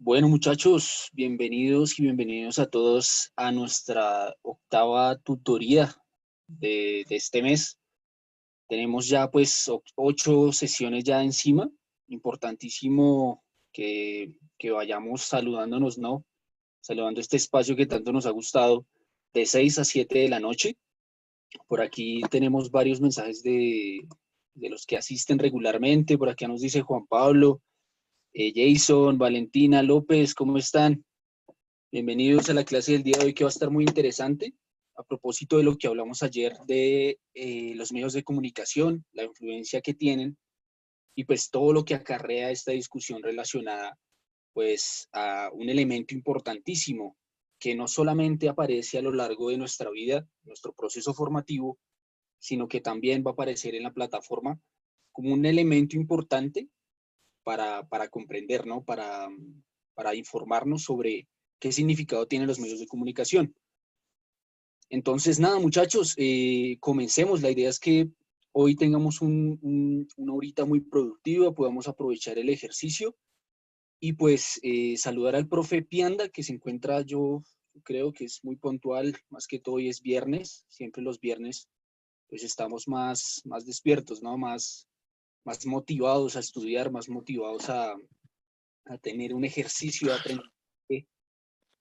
Bueno, muchachos, bienvenidos y bienvenidos a todos a nuestra octava tutoría de este mes. Tenemos ya pues 8 sesiones ya encima. Importantísimo que vayamos saludándonos, ¿no? Saludando este espacio que tanto nos ha gustado de 6 a 7 de la noche. Por aquí tenemos varios mensajes de los que asisten regularmente. Por acá nos dice Juan Pablo, Jason, Valentina, López, ¿cómo están? Bienvenidos a la clase del día de hoy que va a estar muy interesante. A propósito de lo que hablamos ayer de los medios de comunicación, la influencia que tienen y pues todo lo que acarrea esta discusión relacionada pues a un elemento importantísimo que no solamente aparece a lo largo de nuestra vida, nuestro proceso formativo, sino que también va a aparecer en la plataforma como un elemento importante para comprender, ¿no? Para informarnos sobre qué significado tienen los medios de comunicación. Entonces, nada, muchachos, comencemos. La idea es que hoy tengamos una horita muy productiva, podamos aprovechar el ejercicio y pues saludar al profe Pianda, que se encuentra, yo creo que es muy puntual, más que todo hoy es viernes, siempre los viernes pues estamos más despiertos, ¿no? Más motivados a estudiar, más motivados a tener un ejercicio de aprendizaje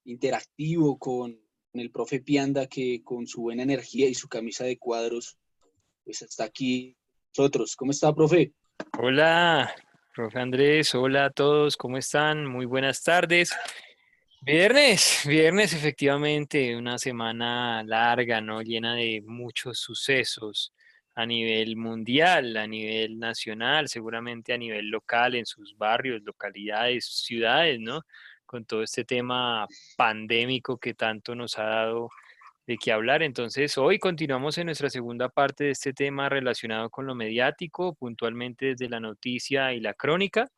interactivo con el profe Pianda, que con su buena energía y su camisa de cuadros, pues está aquí nosotros. ¿Cómo está, profe? Hola, profe Andrés, hola a todos, ¿cómo están? Muy buenas tardes. Viernes, efectivamente, una semana larga, ¿no? Llena de muchos sucesos a nivel mundial, a nivel nacional, seguramente a nivel local, en sus barrios, localidades, ciudades, ¿no? Con todo este tema pandémico que tanto nos ha dado de qué hablar. Entonces, hoy continuamos en nuestra segunda parte de este tema relacionado con lo mediático, puntualmente desde la noticia y la crónica.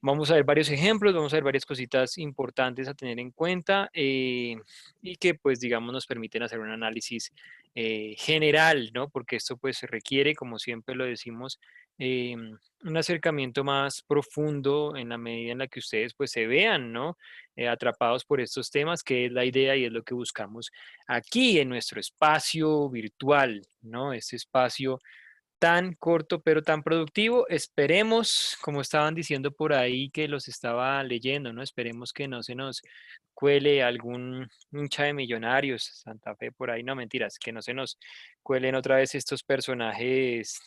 Vamos a ver varios ejemplos, vamos a ver varias cositas importantes a tener en cuenta y que pues digamos nos permiten hacer un análisis general, ¿no? Porque esto pues se requiere, como siempre lo decimos, un acercamiento más profundo en la medida en la que ustedes pues se vean, ¿no? Atrapados por estos temas, que es la idea y es lo que buscamos aquí en nuestro espacio virtual, ¿no? Este espacio tan corto pero tan productivo. Esperemos, como estaban diciendo por ahí que los estaba leyendo, ¿no? Esperemos que no se nos cuele algún hincha de Millonarios, Santa Fe por ahí, no mentiras, que no se nos cuelen otra vez estos personajes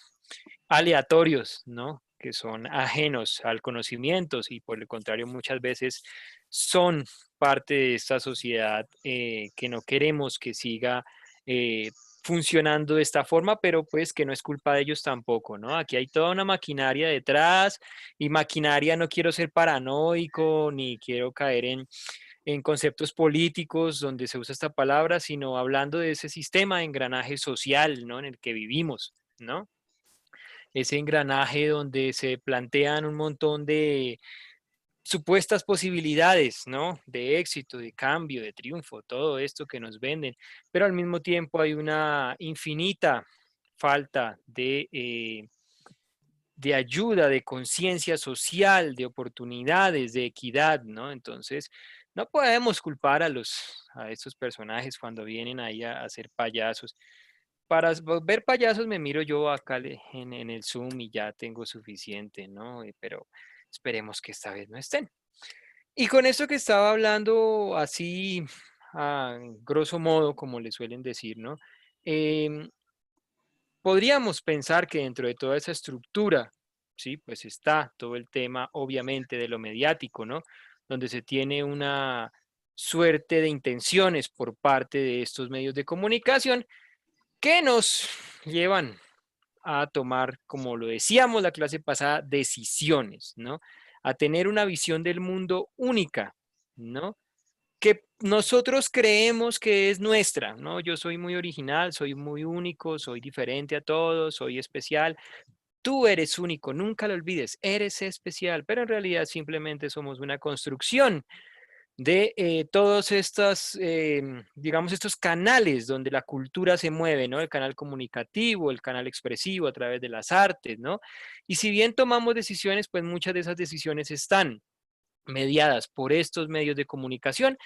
aleatorios, ¿no? Que son ajenos al conocimiento y por el contrario muchas veces son parte de esta sociedad que no queremos que siga eh, funcionando de esta forma, pero pues que no es culpa de ellos tampoco, ¿no? Aquí hay toda una maquinaria detrás y maquinaria, no quiero ser paranoico ni quiero caer en conceptos políticos donde se usa esta palabra, sino hablando de ese sistema de engranaje social, ¿no? En el que vivimos, ¿no? Ese engranaje donde se plantean un montón de supuestas posibilidades, ¿no? De éxito, de cambio, de triunfo, todo esto que nos venden, pero al mismo tiempo hay una infinita falta de ayuda, de conciencia social, de oportunidades, de equidad, ¿no? Entonces, no podemos culpar a estos personajes cuando vienen ahí a ser payasos. Para ver payasos me miro yo acá en el Zoom y ya tengo suficiente, ¿no? Pero esperemos que esta vez no estén. Y con esto que estaba hablando así, grosso modo, como le suelen decir, ¿no? Em, Podríamos pensar que dentro de toda esa estructura, sí, pues está todo el tema, obviamente, de lo mediático, ¿no? Donde se tiene una suerte de intenciones por parte de estos medios de comunicación que nos llevan a tomar, como lo decíamos la clase pasada, decisiones, ¿no? A tener una visión del mundo única, ¿no? Que nosotros creemos que es nuestra, ¿no? Yo soy muy original, soy muy único, soy diferente a todos, soy especial. Tú eres único, nunca lo olvides, eres especial, pero en realidad simplemente somos una construcción de todos estos, digamos, estos canales donde la cultura se mueve, ¿no? El canal comunicativo, el canal expresivo a través de las artes, ¿no? Y si bien tomamos decisiones, pues muchas de esas decisiones están mediadas por estos medios de comunicación.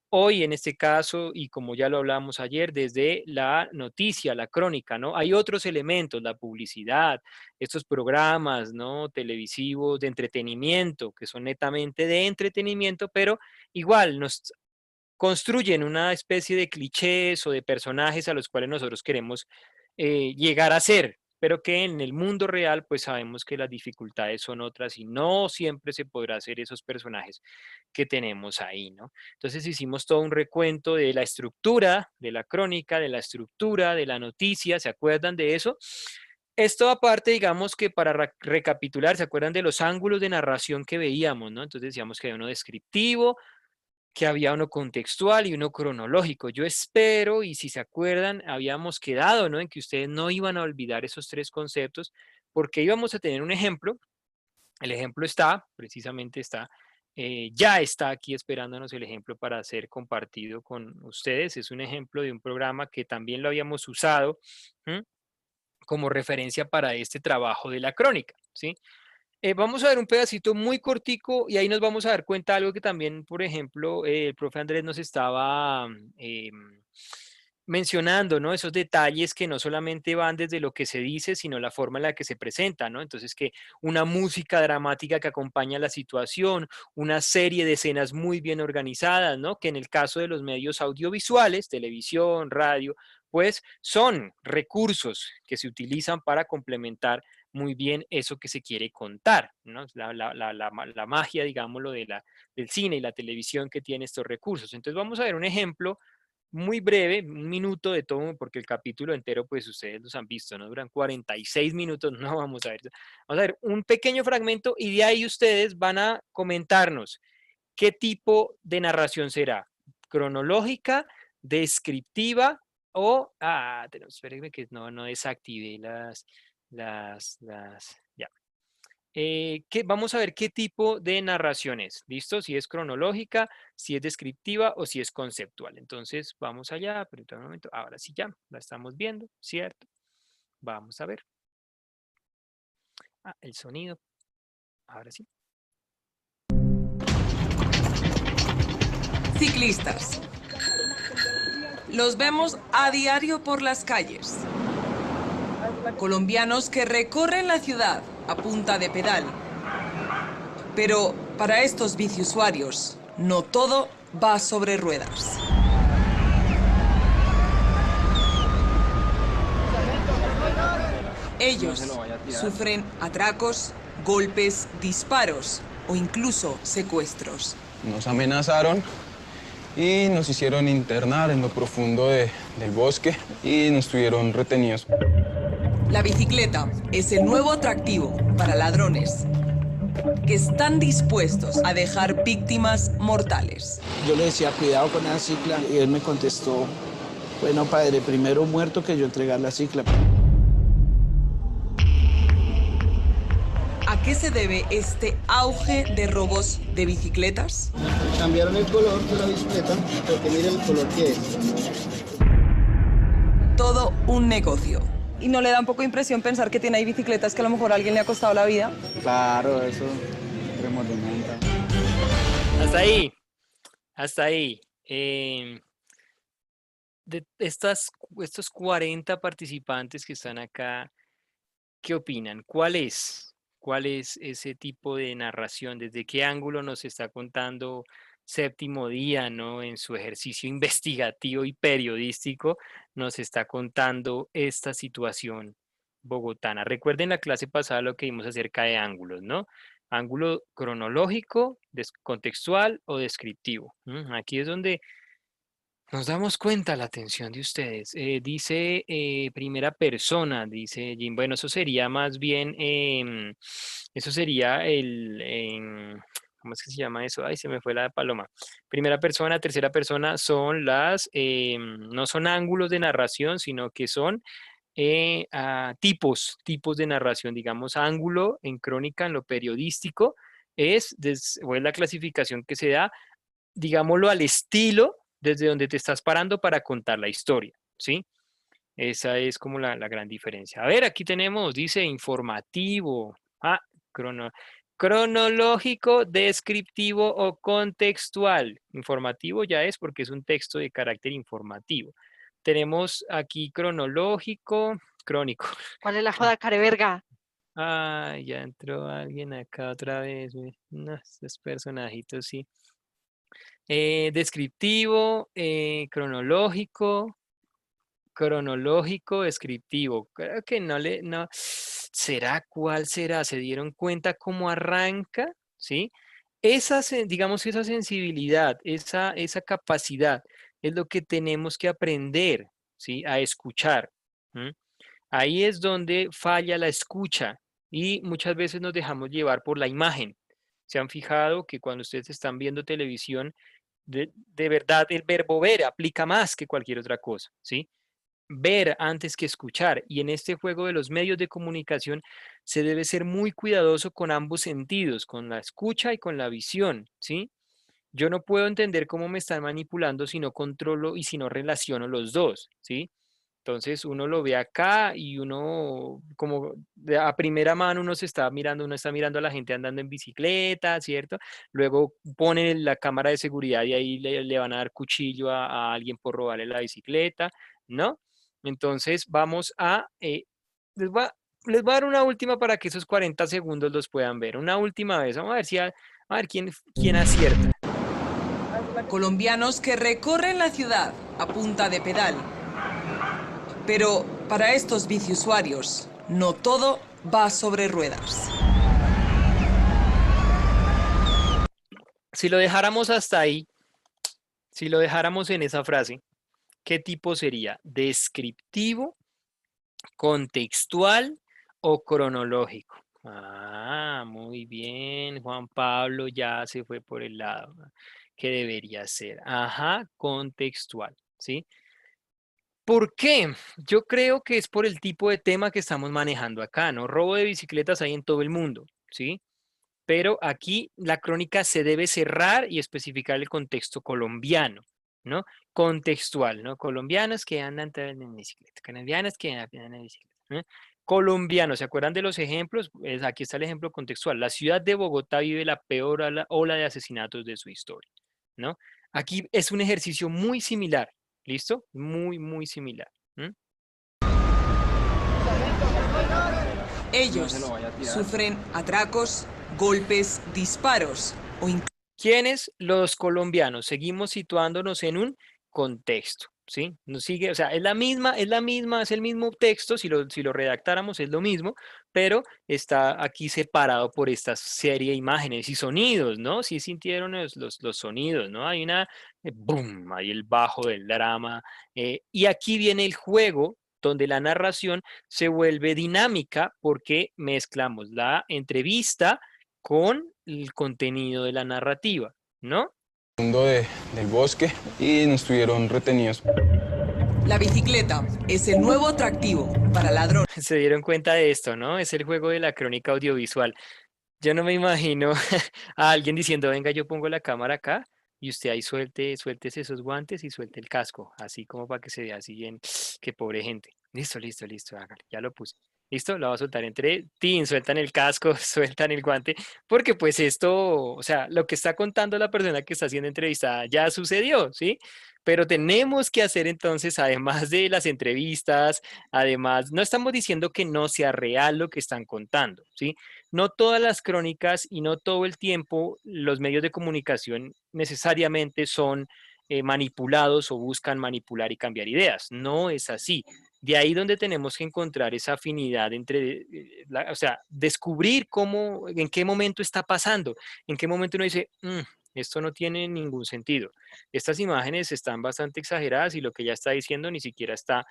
Hoy, en este caso, y como ya lo hablamos ayer, desde la noticia, la crónica, ¿no? Hay otros elementos, la publicidad, estos programas, ¿no? Televisivos de entretenimiento, que son netamente de entretenimiento, pero igual nos construyen una especie de clichés o de personajes a los cuales nosotros queremos llegar a ser, pero que en el mundo real pues sabemos que las dificultades son otras y no siempre se podrá hacer esos personajes que tenemos ahí, ¿no? Entonces hicimos todo un recuento de la estructura de la crónica, de la estructura de la noticia, ¿se acuerdan de eso? Esto aparte, digamos que para recapitular, ¿se acuerdan de los ángulos de narración que veíamos, ¿no? Entonces decíamos que hay uno descriptivo, que había uno contextual y uno cronológico. Yo espero, y si se acuerdan, habíamos quedado, ¿no? En que ustedes no iban a olvidar esos tres conceptos, porque íbamos a tener un ejemplo. El ejemplo está, precisamente está, ya está aquí esperándonos el ejemplo para ser compartido con ustedes. Es un ejemplo de un programa que también lo habíamos usado, ¿m? Como referencia para este trabajo de la crónica, ¿sí? Vamos a ver un pedacito muy cortico y ahí nos vamos a dar cuenta de algo que también, por ejemplo, el profe Andrés nos estaba mencionando, ¿no? Esos detalles que no solamente van desde lo que se dice, sino la forma en la que se presenta, ¿no? Entonces, que una música dramática que acompaña la situación, una serie de escenas muy bien organizadas, ¿no? Que en el caso de los medios audiovisuales, televisión, radio, pues son recursos que se utilizan para complementar muy bien eso que se quiere contar, ¿no? La magia, digámoslo, del cine y la televisión que tiene estos recursos. Entonces vamos a ver un ejemplo muy breve, un minuto de todo, porque el capítulo entero, pues ustedes los han visto, ¿no? Duran 46 minutos, no vamos a ver. Vamos a ver un pequeño fragmento y de ahí ustedes van a comentarnos qué tipo de narración será, cronológica, descriptiva o, espérenme que no desactivé ya. Vamos a ver qué tipo de narración es, ¿listo? Si es cronológica, si es descriptiva o si es conceptual. Entonces, vamos allá, pero en un momento, ahora sí ya, la estamos viendo, ¿cierto? Vamos a ver. El sonido, ahora sí. Ciclistas. Los vemos a diario por las calles. Colombianos que recorren la ciudad a punta de pedal. Pero para estos biciusuarios, no todo va sobre ruedas. Ellos sufren atracos, golpes, disparos o incluso secuestros. Nos amenazaron y nos hicieron internar en lo profundo del bosque y nos tuvieron retenidos. La bicicleta es el nuevo atractivo para ladrones que están dispuestos a dejar víctimas mortales. Yo le decía, cuidado con esa cicla, y él me contestó, bueno, padre, primero muerto que yo entregar la cicla. ¿A qué se debe este auge de robos de bicicletas? Cambiaron el color de la bicicleta, porque miren el color que es. Todo un negocio. ¿Y no le da un poco de impresión pensar que tiene ahí bicicletas que a lo mejor a alguien le ha costado la vida? Claro, eso remordimienta. Hasta ahí, hasta ahí. De estos 40 participantes que están acá, ¿qué opinan? ¿Cuál es? ¿Cuál es ese tipo de narración? ¿Desde qué ángulo nos está contando Séptimo Día, ¿no? En su ejercicio investigativo y periodístico, nos está contando esta situación bogotana. Recuerden la clase pasada lo que vimos acerca de ángulos, ¿no? Ángulo cronológico, contextual o descriptivo. Aquí es donde nos damos cuenta la atención de ustedes. Dice primera persona, dice Jim. Bueno, eso sería más bien, eso sería ¿cómo es que se llama eso? Ay, se me fue la paloma. Primera persona, tercera persona son no son ángulos de narración, sino que son tipos de narración. Digamos, ángulo en crónica, en lo periodístico, o es la clasificación que se da, digámoslo, al estilo desde donde te estás parando para contar la historia, ¿sí? Esa es como la gran diferencia. A ver, aquí tenemos, dice informativo. Crono. Cronológico, descriptivo o contextual. Informativo ya es porque es un texto de carácter informativo. Tenemos aquí cronológico, crónico. ¿Cuál es la joda, careverga? Ay, ya entró alguien acá otra vez. No, estos personajitos sí. Descriptivo, cronológico, descriptivo. Creo que no. ¿Será cuál será? ¿Se dieron cuenta cómo arranca? ¿Sí? Digamos, esa sensibilidad, esa capacidad es lo que tenemos que aprender, ¿sí? A escuchar. ¿M? Ahí es donde falla la escucha y muchas veces nos dejamos llevar por la imagen. ¿Se han fijado que cuando ustedes están viendo televisión, de verdad el verbo ver aplica más que cualquier otra cosa, ¿sí? Ver antes que escuchar. Y en este juego de los medios de comunicación se debe ser muy cuidadoso con ambos sentidos, con la escucha y con la visión, ¿sí? Yo no puedo entender cómo me están manipulando si no controlo y si no relaciono los dos, ¿sí? Entonces uno lo ve acá y uno como a primera mano uno está mirando a la gente andando en bicicleta, ¿cierto? Luego pone la cámara de seguridad y ahí le van a dar cuchillo a alguien por robarle la bicicleta, ¿no? Entonces vamos les voy a, les voy a dar una última para que esos 40 segundos los puedan ver. Una última vez, vamos a ver a ver quién acierta. Colombianos que recorren la ciudad a punta de pedal. Pero para estos biciusuarios, no todo va sobre ruedas. Si lo dejáramos hasta ahí, si lo dejáramos en esa frase, ¿qué tipo sería? ¿Descriptivo, contextual o cronológico? Ah, muy bien, Juan Pablo ya se fue por el lado que debería ser. Ajá, contextual, ¿sí? ¿Por qué? Yo creo que es por el tipo de tema que estamos manejando acá, ¿no? Robo de bicicletas hay en todo el mundo, ¿sí? Pero aquí la crónica se debe cerrar y especificar el contexto colombiano, ¿no? Contextual, ¿no? Colombianos que andan en bicicleta, colombianos que andan en bicicleta, ¿no? Colombianos, ¿se acuerdan de los ejemplos? Aquí está el ejemplo contextual. La ciudad de Bogotá vive la peor ola de asesinatos de su historia, ¿no? Aquí es un ejercicio muy similar, ¿listo? Muy, muy similar. Ellos sufren atracos, golpes, disparos o ¿Quiénes? Los colombianos. Seguimos situándonos en un contexto, ¿sí? Nos sigue, o sea, es el mismo texto, si lo redactáramos es lo mismo, pero está aquí separado por esta serie de imágenes y sonidos, ¿no? Sí sintieron los sonidos, ¿no? Hay boom, hay el bajo del drama, y aquí viene el juego donde la narración se vuelve dinámica porque mezclamos la entrevista con el contenido de la narrativa, ¿no? Mundo del bosque y nos tuvieron retenidos. La bicicleta es el nuevo atractivo para ladrones. Se dieron cuenta de esto, ¿no? Es el juego de la crónica audiovisual. Yo no me imagino a alguien diciendo, venga, yo pongo la cámara acá y usted ahí suéltese esos guantes y suelte el casco, así como para que se vea así bien, qué pobre gente. Listo, hágale, ya lo puse. Listo, lo va a soltar entre sueltan el casco, sueltan el guante, porque pues esto, o sea, lo que está contando la persona que está siendo entrevistada ya sucedió, ¿sí? Pero tenemos que hacer entonces, además de las entrevistas, además, no estamos diciendo que no sea real lo que están contando, ¿sí? No todas las crónicas y no todo el tiempo los medios de comunicación necesariamente son manipulados o buscan manipular y cambiar ideas. No es así. De ahí donde tenemos que encontrar esa afinidad entre, o sea, descubrir en qué momento está pasando, en qué momento uno dice, esto no tiene ningún sentido. Estas imágenes están bastante exageradas y lo que ella está diciendo ni siquiera está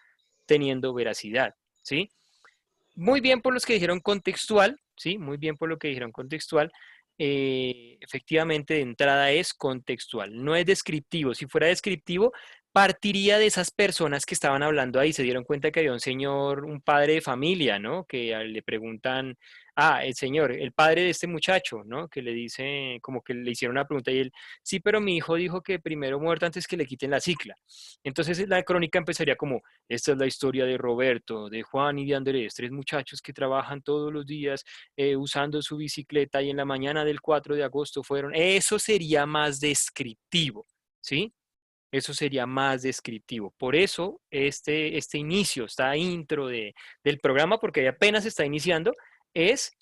teniendo veracidad, ¿sí? Muy bien por los que dijeron contextual, ¿sí? Muy bien por lo que dijeron contextual. Efectivamente, de entrada es contextual, no es descriptivo. Si fuera descriptivo, partiría de esas personas que estaban hablando ahí. Se dieron cuenta que había un señor, un padre de familia, ¿no? Que le preguntan, el señor, el padre de este muchacho, ¿no? Que le dice, como que le hicieron una pregunta y él, sí, pero mi hijo dijo que primero muerto antes que le quiten la cicla. Entonces la crónica empezaría como, esta es la historia de Roberto, de Juan y de Andrés, tres muchachos que trabajan todos los días usando su bicicleta y en la mañana del 4 de agosto fueron, eso sería más descriptivo, ¿sí? Eso sería más descriptivo. Por eso este inicio, esta intro del programa, porque apenas está iniciando, es,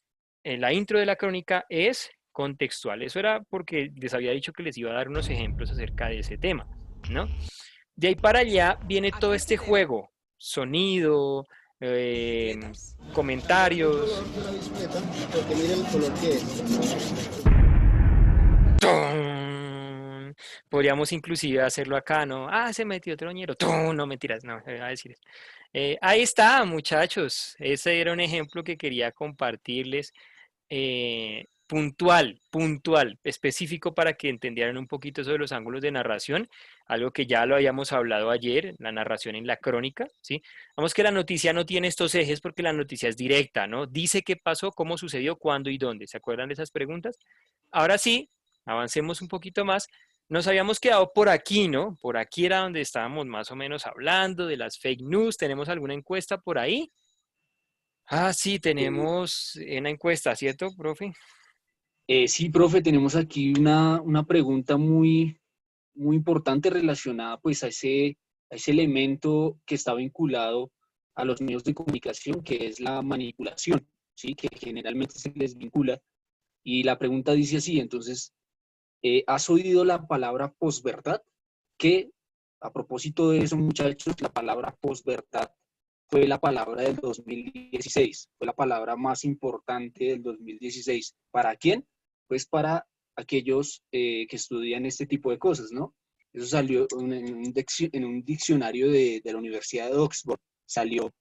la intro de la crónica es contextual. Eso era porque les había dicho que les iba a dar unos ejemplos acerca de ese tema, ¿no? De ahí para allá viene ¿A todo qué este se debe? juego, sonido, Bicicletas. comentarios. color de la bicicleta, porque mire el color que es. ¡Tun! Podríamos inclusive hacerlo acá, ¿no? Se metió troñero. ¡Tun! No, mentiras, no, voy a decir eso. Ahí está, muchachos. Ese era un ejemplo que quería compartirles. Puntual, específico para que entendieran un poquito sobre los ángulos de narración, algo que ya lo habíamos hablado ayer, la narración en la crónica, ¿sí? Vamos que la noticia no tiene estos ejes porque la noticia es directa, ¿no? Dice qué pasó, cómo sucedió, cuándo y dónde. ¿Se acuerdan de esas preguntas? Ahora sí, avancemos un poquito más. Nos habíamos quedado por aquí, ¿no? Por aquí era donde estábamos más o menos hablando de las fake news. ¿Tenemos alguna encuesta por ahí? Sí, Eh, tenemos una encuesta, ¿cierto, profe? sí, profe, tenemos aquí una pregunta muy importante relacionada pues a ese elemento que está vinculado a los medios de comunicación, que es la manipulación, ¿sí? Que generalmente se les vincula. Y la pregunta dice así, entonces, ¿has oído la palabra posverdad? Que a propósito de eso, muchachos, la palabra posverdad fue la palabra del 2016, fue la palabra más importante del 2016. ¿Para quién? Pues para aquellos que estudian este tipo de cosas, ¿no? Eso salió en un diccionario de la Universidad de Oxford. Salió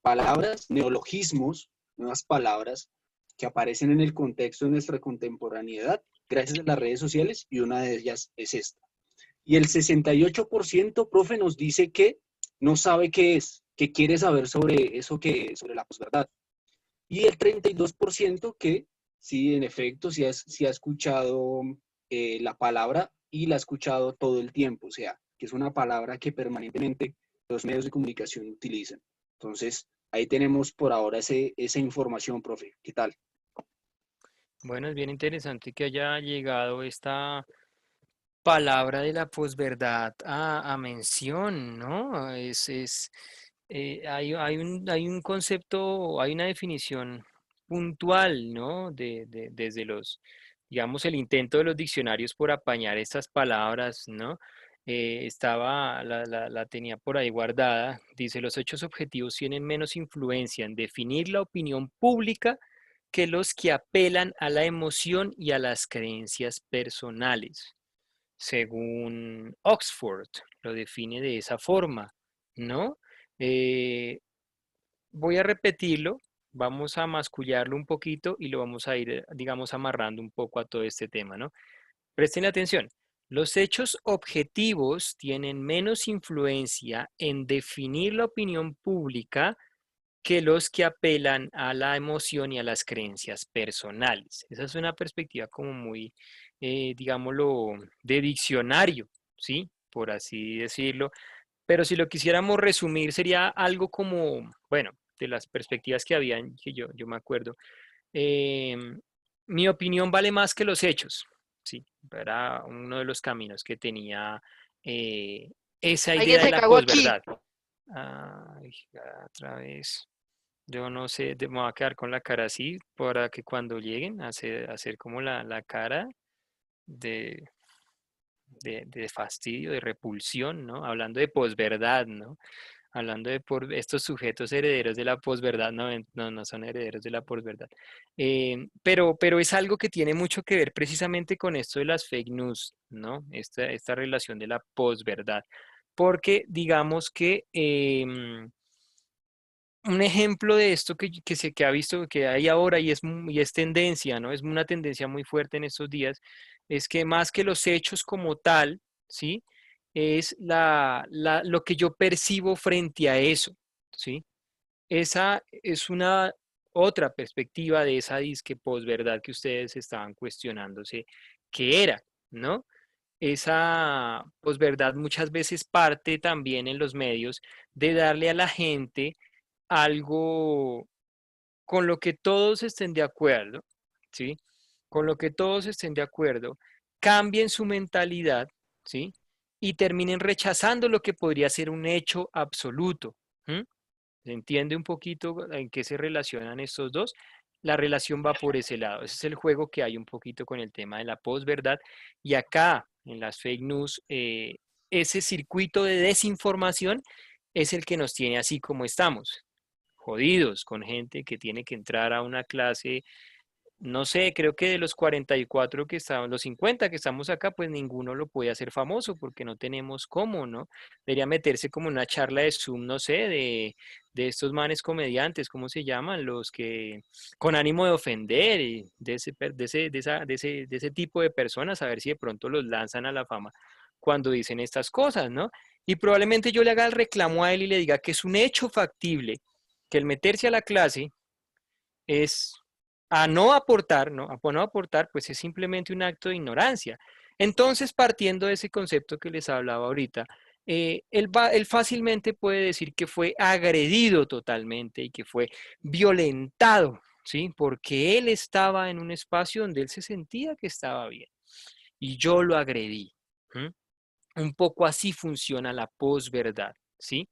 palabras, neologismos, nuevas palabras que aparecen en el contexto de nuestra contemporaneidad gracias a las redes sociales, y una de ellas es esta. Y el 68%, profe, nos dice que no sabe qué es, que quiere saber sobre eso, sobre la posverdad. Y el 32% que sí, en efecto, sí ha escuchado la palabra y la ha escuchado todo el tiempo, o sea, que es una palabra que permanentemente los medios de comunicación utilizan. Entonces, ahí tenemos por ahora esa información, profe. ¿Qué tal? Bueno, es bien interesante que haya llegado esta palabra de la posverdad a mención, ¿no? Hay un concepto, hay una definición puntual, ¿no? Desde digamos, el intento de los diccionarios por apañar estas palabras, ¿no? La tenía por ahí guardada. Dice, los hechos objetivos tienen menos influencia en definir la opinión pública que los que apelan a la emoción y a las creencias personales. Según Oxford, lo define de esa forma, ¿no? Eh, Voy a repetirlo, vamos a mascullarlo un poquito y lo vamos a ir, digamos, amarrando un poco a todo este tema, ¿no? Presten atención. Los hechos objetivos tienen menos influencia en definir la opinión pública que los que apelan a la emoción y a las creencias personales. Esa es una perspectiva como muy, digámoslo, de diccionario, ¿sí? Por así decirlo. Pero si lo quisiéramos resumir, sería algo como, bueno, de las perspectivas que habían, que yo me acuerdo. eh, Mi opinión vale más que los hechos, ¿sí? Era uno de los caminos que tenía esa Alguien idea de se la cagó aquí. posverdad. Ay, otra vez. Yo no sé, me voy a quedar con la cara así para que cuando lleguen a hacer como la cara de, de fastidio, de repulsión, ¿no? Hablando de posverdad, ¿no? Hablando de por estos sujetos herederos de la posverdad, no, no son herederos de la posverdad. Pero es algo que tiene mucho que ver precisamente con esto de las fake news, ¿no? Esta relación de la posverdad. Porque digamos que un ejemplo de esto que ha visto que hay ahora y es tendencia, ¿no? Es una tendencia muy fuerte en estos días, es que más que los hechos como tal, ¿sí? es lo que yo percibo frente a eso, ¿sí? Esa es una otra perspectiva de esa disque posverdad que ustedes estaban cuestionándose qué era, ¿no? Esa posverdad muchas veces parte también en los medios de darle a la gente algo con lo que todos estén de acuerdo, ¿sí? Con lo que todos estén de acuerdo, cambien su mentalidad, ¿sí? Y terminen rechazando lo que podría ser un hecho absoluto. ¿Mm? ¿Se entiende un poquito en qué se relacionan estos dos? La relación va por ese lado. Ese es el juego que hay un poquito con el tema de la posverdad. Y acá, en las fake news, ese circuito de desinformación es el que nos tiene así como estamos, jodidos, con gente que tiene que entrar a una clase, no sé, creo que de los 44 que estaban, los 50 que estamos acá, pues ninguno lo puede hacer famoso porque no tenemos cómo, ¿no? Debería meterse como en una charla de Zoom, no sé, de estos manes comediantes, ¿cómo se llaman? Los que, con ánimo de ofender, y de ese tipo de personas, a ver si de pronto los lanzan a la fama cuando dicen estas cosas, ¿no? Y probablemente yo le haga el reclamo a él y le diga que es un hecho factible que el meterse a la clase es a no aportar, ¿no? A no aportar, pues es simplemente un acto de ignorancia. Entonces, partiendo de ese concepto que les hablaba ahorita, él fácilmente puede decir que fue agredido totalmente y que fue violentado, ¿sí? Porque él estaba en un espacio donde él se sentía que estaba bien y yo lo agredí. ¿Mm? Un poco así funciona la posverdad, ¿sí?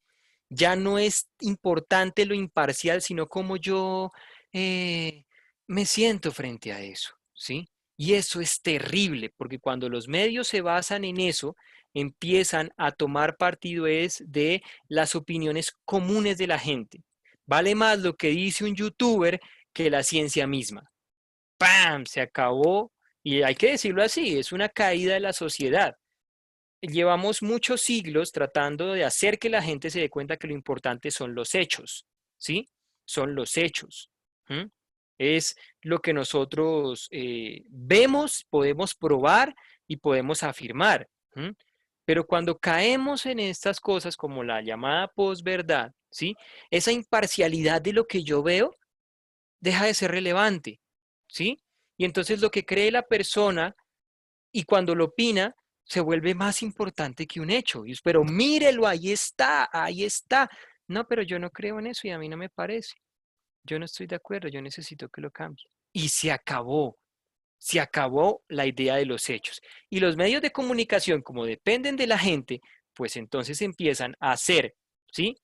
Ya no es importante lo imparcial, sino cómo yo eh, me siento frente a eso, ¿sí? Y eso es terrible, porque cuando los medios se basan en eso, empiezan a tomar partido es de las opiniones comunes de la gente. Vale más lo que dice un youtuber que la ciencia misma. ¡Pam! Se acabó. Y hay que decirlo así, es una caída de la sociedad. Llevamos muchos siglos tratando de hacer que la gente se dé cuenta que lo importante son los hechos, ¿sí? Son los hechos. ¿Mm? Es lo que nosotros vemos, podemos probar y podemos afirmar. ¿Mm? Pero cuando caemos en estas cosas como la llamada posverdad, ¿sí? Esa imparcialidad de lo que yo veo deja de ser relevante, ¿sí? Y entonces lo que cree la persona y cuando lo opina se vuelve más importante que un hecho. Pero mírelo, ahí está, ahí está. No, pero yo no creo en eso y a mí no me parece. Yo no estoy de acuerdo, yo necesito que lo cambie. Y se acabó la idea de los hechos. Y los medios de comunicación, como dependen de la gente, pues entonces empiezan a hacer, ¿sí?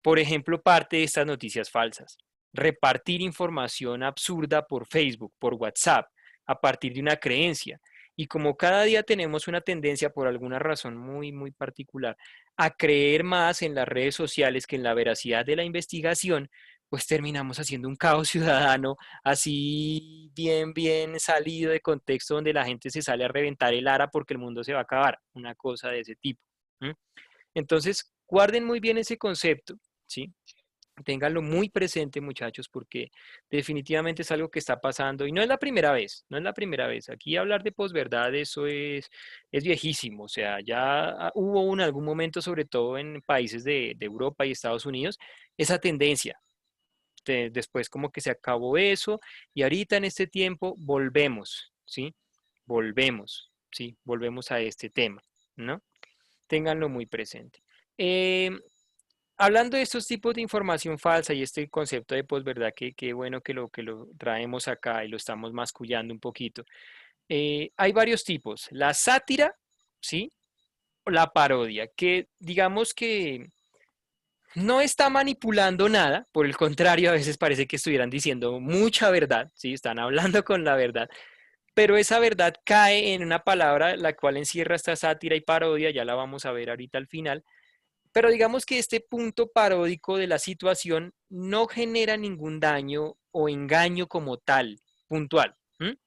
Por ejemplo, parte de estas noticias falsas. Repartir información absurda por Facebook, por WhatsApp, a partir de una creencia. Y como cada día tenemos una tendencia, por alguna razón muy, muy particular, a creer más en las redes sociales que en la veracidad de la investigación, pues terminamos haciendo un caos ciudadano así bien, bien salido de contexto donde la gente se sale a reventar el ara porque el mundo se va a acabar, una cosa de ese tipo. ¿Mm? Entonces, guarden muy bien ese concepto, ¿sí? Ténganlo muy presente, muchachos, porque definitivamente es algo que está pasando y no es la primera vez, no es la primera vez. Aquí hablar de posverdad, eso es viejísimo, o sea, ya hubo en algún momento, sobre todo en países de Europa y Estados Unidos, esa tendencia. Después como que se acabó eso y ahorita en este tiempo volvemos, ¿sí? Volvemos, ¿sí? Volvemos a este tema, ¿no? Ténganlo muy presente. Eh, Hablando de estos tipos de información falsa y este concepto de posverdad, que bueno que lo traemos acá y lo estamos mascullando un poquito. Hay varios tipos. La sátira, ¿sí? O la parodia, que digamos que no está manipulando nada, por el contrario, a veces parece que estuvieran diciendo mucha verdad, ¿sí? Están hablando con la verdad, pero esa verdad cae en una palabra la cual encierra esta sátira y parodia, ya la vamos a ver ahorita al final, pero digamos que este punto paródico de la situación no genera ningún daño o engaño como tal, puntual, ¿m?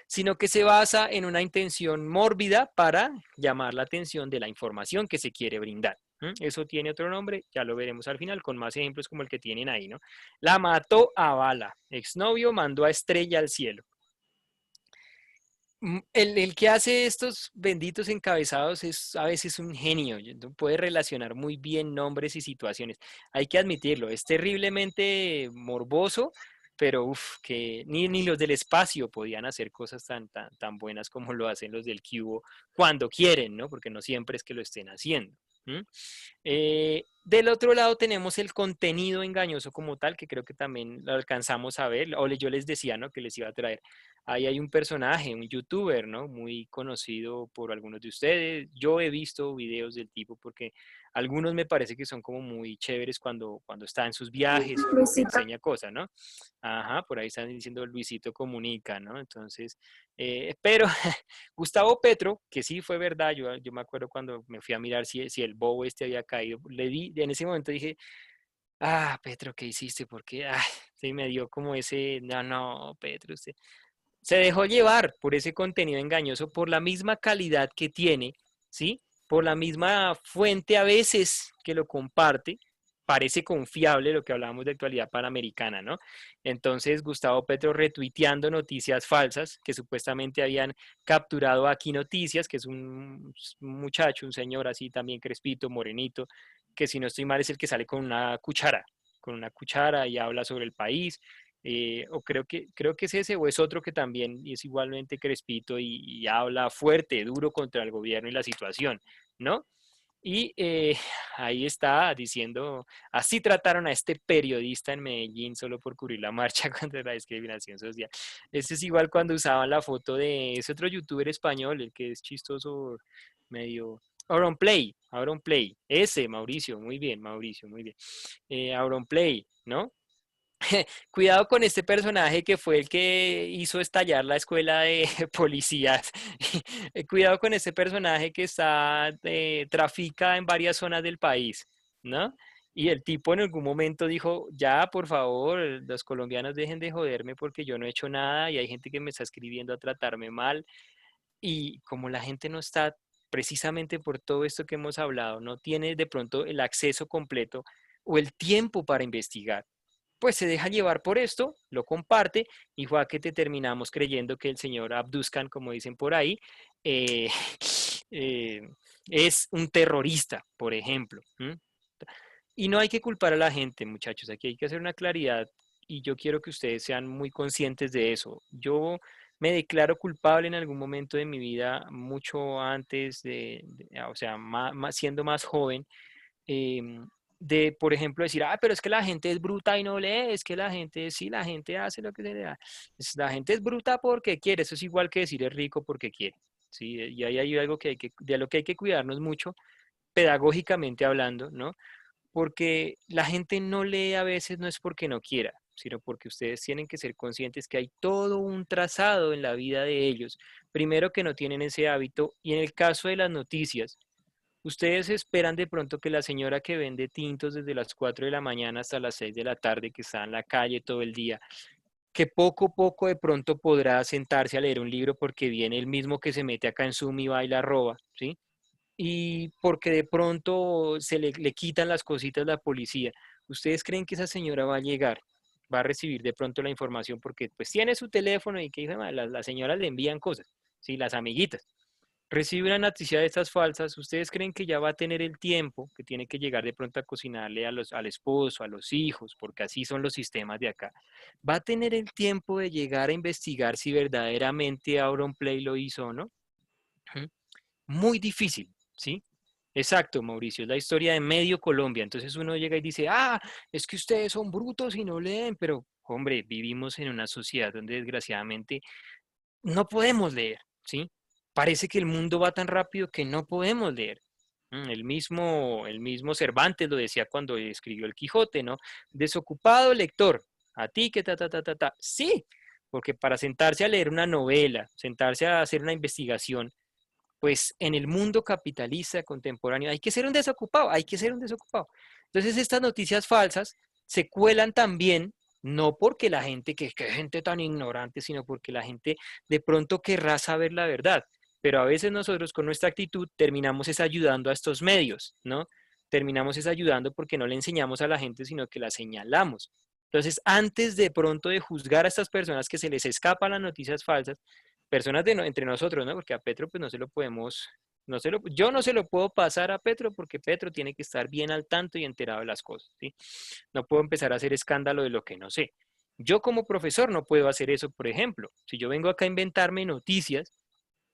Sino que se basa en una intención mórbida para llamar la atención de la información que se quiere brindar. Eso tiene otro nombre, ya lo veremos al final con más ejemplos como el que tienen ahí, ¿no? La mató a bala, exnovio mandó a estrella al cielo. El que hace estos benditos encabezados es a veces un genio, puede relacionar muy bien nombres y situaciones. Hay que admitirlo, es terriblemente morboso, pero que ni los del espacio podían hacer cosas tan buenas como lo hacen los del Cubo cuando quieren, ¿no? Porque no siempre es que lo estén haciendo. Del otro lado tenemos el contenido engañoso como tal, que creo que también lo alcanzamos a ver, o yo les decía, ¿no? Que les iba a traer. Ahí hay un personaje, un youtuber, ¿no? Muy conocido por algunos de ustedes. Yo he visto videos del tipo porque algunos me parece que son como muy chéveres cuando está en sus viajes o porque enseña cosas, ¿no? Ajá, por ahí están diciendo Luisito Comunica, ¿no? Entonces, pero Gustavo Petro, que sí fue verdad, yo me acuerdo cuando me fui a mirar si el bobo este había caído, le di, en ese momento dije, Petro, ¿qué hiciste? Porque, sí me dio como ese, no, Petro, usted se dejó llevar por ese contenido engañoso, por la misma calidad que tiene, ¿sí? Por la misma fuente a veces que lo comparte, parece confiable lo que hablábamos de actualidad panamericana, ¿no? Entonces, Gustavo Petro retuiteando noticias falsas que supuestamente habían capturado Aquí Noticias, que es un muchacho, un señor así también crespito, morenito, que si no estoy mal es el que sale con una cuchara y habla sobre el país, o creo que es ese, o es otro que también es igualmente crespito y habla fuerte, duro contra el gobierno y la situación, ¿no? Y ahí está diciendo, así trataron a este periodista en Medellín solo por cubrir la marcha contra la discriminación social. Este es igual cuando usaban la foto de ese otro youtuber español, el que es chistoso, medio... Auronplay, ese, Mauricio, muy bien, Mauricio, muy bien. Auronplay, ¿no? Cuidado con este personaje que fue el que hizo estallar la escuela de policías. Cuidado con este personaje que trafica en varias zonas del país, ¿no? Y el tipo en algún momento dijo, ya, por favor, los colombianos dejen de joderme porque yo no he hecho nada y hay gente que me está escribiendo a tratarme mal. Y como la gente no está, precisamente por todo esto que hemos hablado, no tiene de pronto el acceso completo o el tiempo para investigar, pues se deja llevar por esto, lo comparte y fue a que te terminamos creyendo que el señor Abduskan, como dicen por ahí, eh, eh, es un terrorista, por ejemplo. Y no hay que culpar a la gente, muchachos, aquí hay que hacer una claridad y yo quiero que ustedes sean muy conscientes de eso. Yo me declaro culpable en algún momento de mi vida, mucho antes o sea, siendo más joven, de, por ejemplo, decir, pero es que la gente es bruta y no lee, es que la gente, sí, la gente hace lo que se le da. La gente es bruta porque quiere, eso es igual que decir es rico porque quiere, ¿sí? Y ahí hay algo de lo que hay que cuidarnos mucho, pedagógicamente hablando, ¿no? Porque la gente no lee a veces no es porque no quiera, sino porque ustedes tienen que ser conscientes que hay todo un trazado en la vida de ellos. Primero que no tienen ese hábito y en el caso de las noticias, ustedes esperan de pronto que la señora que vende tintos desde las 4 de la mañana hasta las 6 de la tarde, que está en la calle todo el día, que poco a poco de pronto podrá sentarse a leer un libro porque viene el mismo que se mete acá en Zoom y baila arroba, ¿sí? Y porque de pronto le quitan las cositas a la policía. ¿Ustedes creen que esa señora va a llegar? Va a recibir de pronto la información porque pues tiene su teléfono y que las señoras le envían cosas, ¿sí? Las amiguitas recibe una noticia de estas falsas, ¿ustedes creen que ya va a tener el tiempo que tiene que llegar de pronto a cocinarle al esposo, a los hijos, porque así son los sistemas de acá? ¿Va a tener el tiempo de llegar a investigar si verdaderamente Auronplay lo hizo o no? ¿Mm? Muy difícil, ¿sí? Exacto, Mauricio, es la historia de medio Colombia. Entonces uno llega y dice, es que ustedes son brutos y no leen, pero hombre, vivimos en una sociedad donde desgraciadamente no podemos leer, ¿sí? Parece que el mundo va tan rápido que no podemos leer. El mismo Cervantes lo decía cuando escribió El Quijote, ¿no? Desocupado lector, a ti que ta. Sí, porque para sentarse a leer una novela, sentarse a hacer una investigación, pues en el mundo capitalista contemporáneo hay que ser un desocupado, hay que ser un desocupado. Entonces estas noticias falsas se cuelan también, no porque la gente, que gente tan ignorante, sino porque la gente de pronto querrá saber la verdad. Pero a veces nosotros con nuestra actitud terminamos es ayudando a estos medios, ¿no? Terminamos es ayudando porque no le enseñamos a la gente, sino que la señalamos. Entonces, antes de pronto de juzgar a estas personas que se les escapan las noticias falsas, personas entre nosotros, ¿no? Porque a Petro pues no se lo podemos, yo no se lo puedo pasar a Petro porque Petro tiene que estar bien al tanto y enterado de las cosas, ¿sí? No puedo empezar a hacer escándalo de lo que no sé. Yo como profesor no puedo hacer eso, por ejemplo. Si yo vengo acá a inventarme noticias,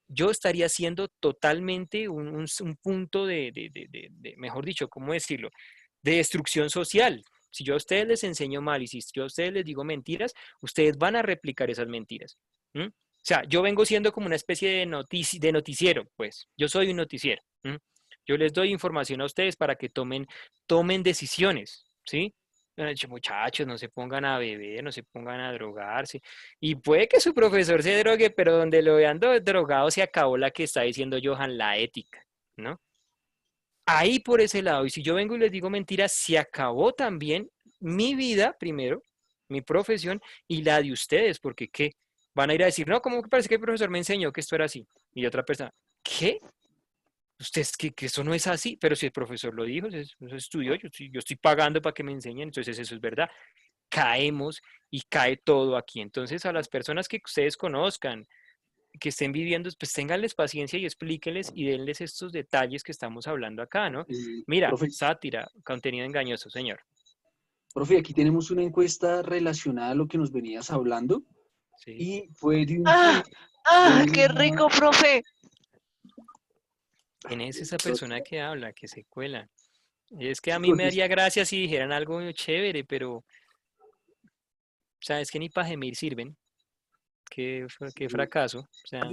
yo estaría siendo totalmente un punto mejor dicho, ¿cómo decirlo? De destrucción social. Si yo a ustedes les enseño mal y si yo a ustedes les digo mentiras, ustedes van a replicar esas mentiras. O sea, yo vengo siendo como una especie de noticiero, pues. Yo soy un noticiero. Yo les doy información a ustedes para que tomen decisiones, ¿sí? Muchachos, no se pongan a beber, no se pongan a drogarse. Y puede que su profesor se drogue, pero donde lo vean drogado se acabó la que está diciendo Johan, la ética, ¿no? Ahí por ese lado, y si yo vengo y les digo mentiras, se acabó también mi vida primero, mi profesión y la de ustedes, porque ¿qué? Van a ir a decir, no, ¿cómo que parece que el profesor me enseñó que esto era así? Y otra persona, ¿qué? Ustedes que eso no es así, pero si el profesor lo dijo, eso estudió, yo estoy pagando para que me enseñen, entonces eso es verdad. Caemos y cae todo aquí. Entonces a las personas que ustedes conozcan, que estén viviendo, pues ténganles paciencia y explíquenles y denles estos detalles que estamos hablando acá, ¿no? Mira, Profe, sátira, contenido engañoso, señor. profe, aquí tenemos una encuesta relacionada a lo que nos venías hablando Sí. y fue de un ¡Ah! tweet ¡Ah! de ¡Qué una... rico, profe! ¿Quién es esa persona que habla, que se cuela? Es que a Sí, mí me porque haría gracia si dijeran algo chévere, pero, ¿sabes que ni para gemir sirven? Qué fracaso. O sea, ya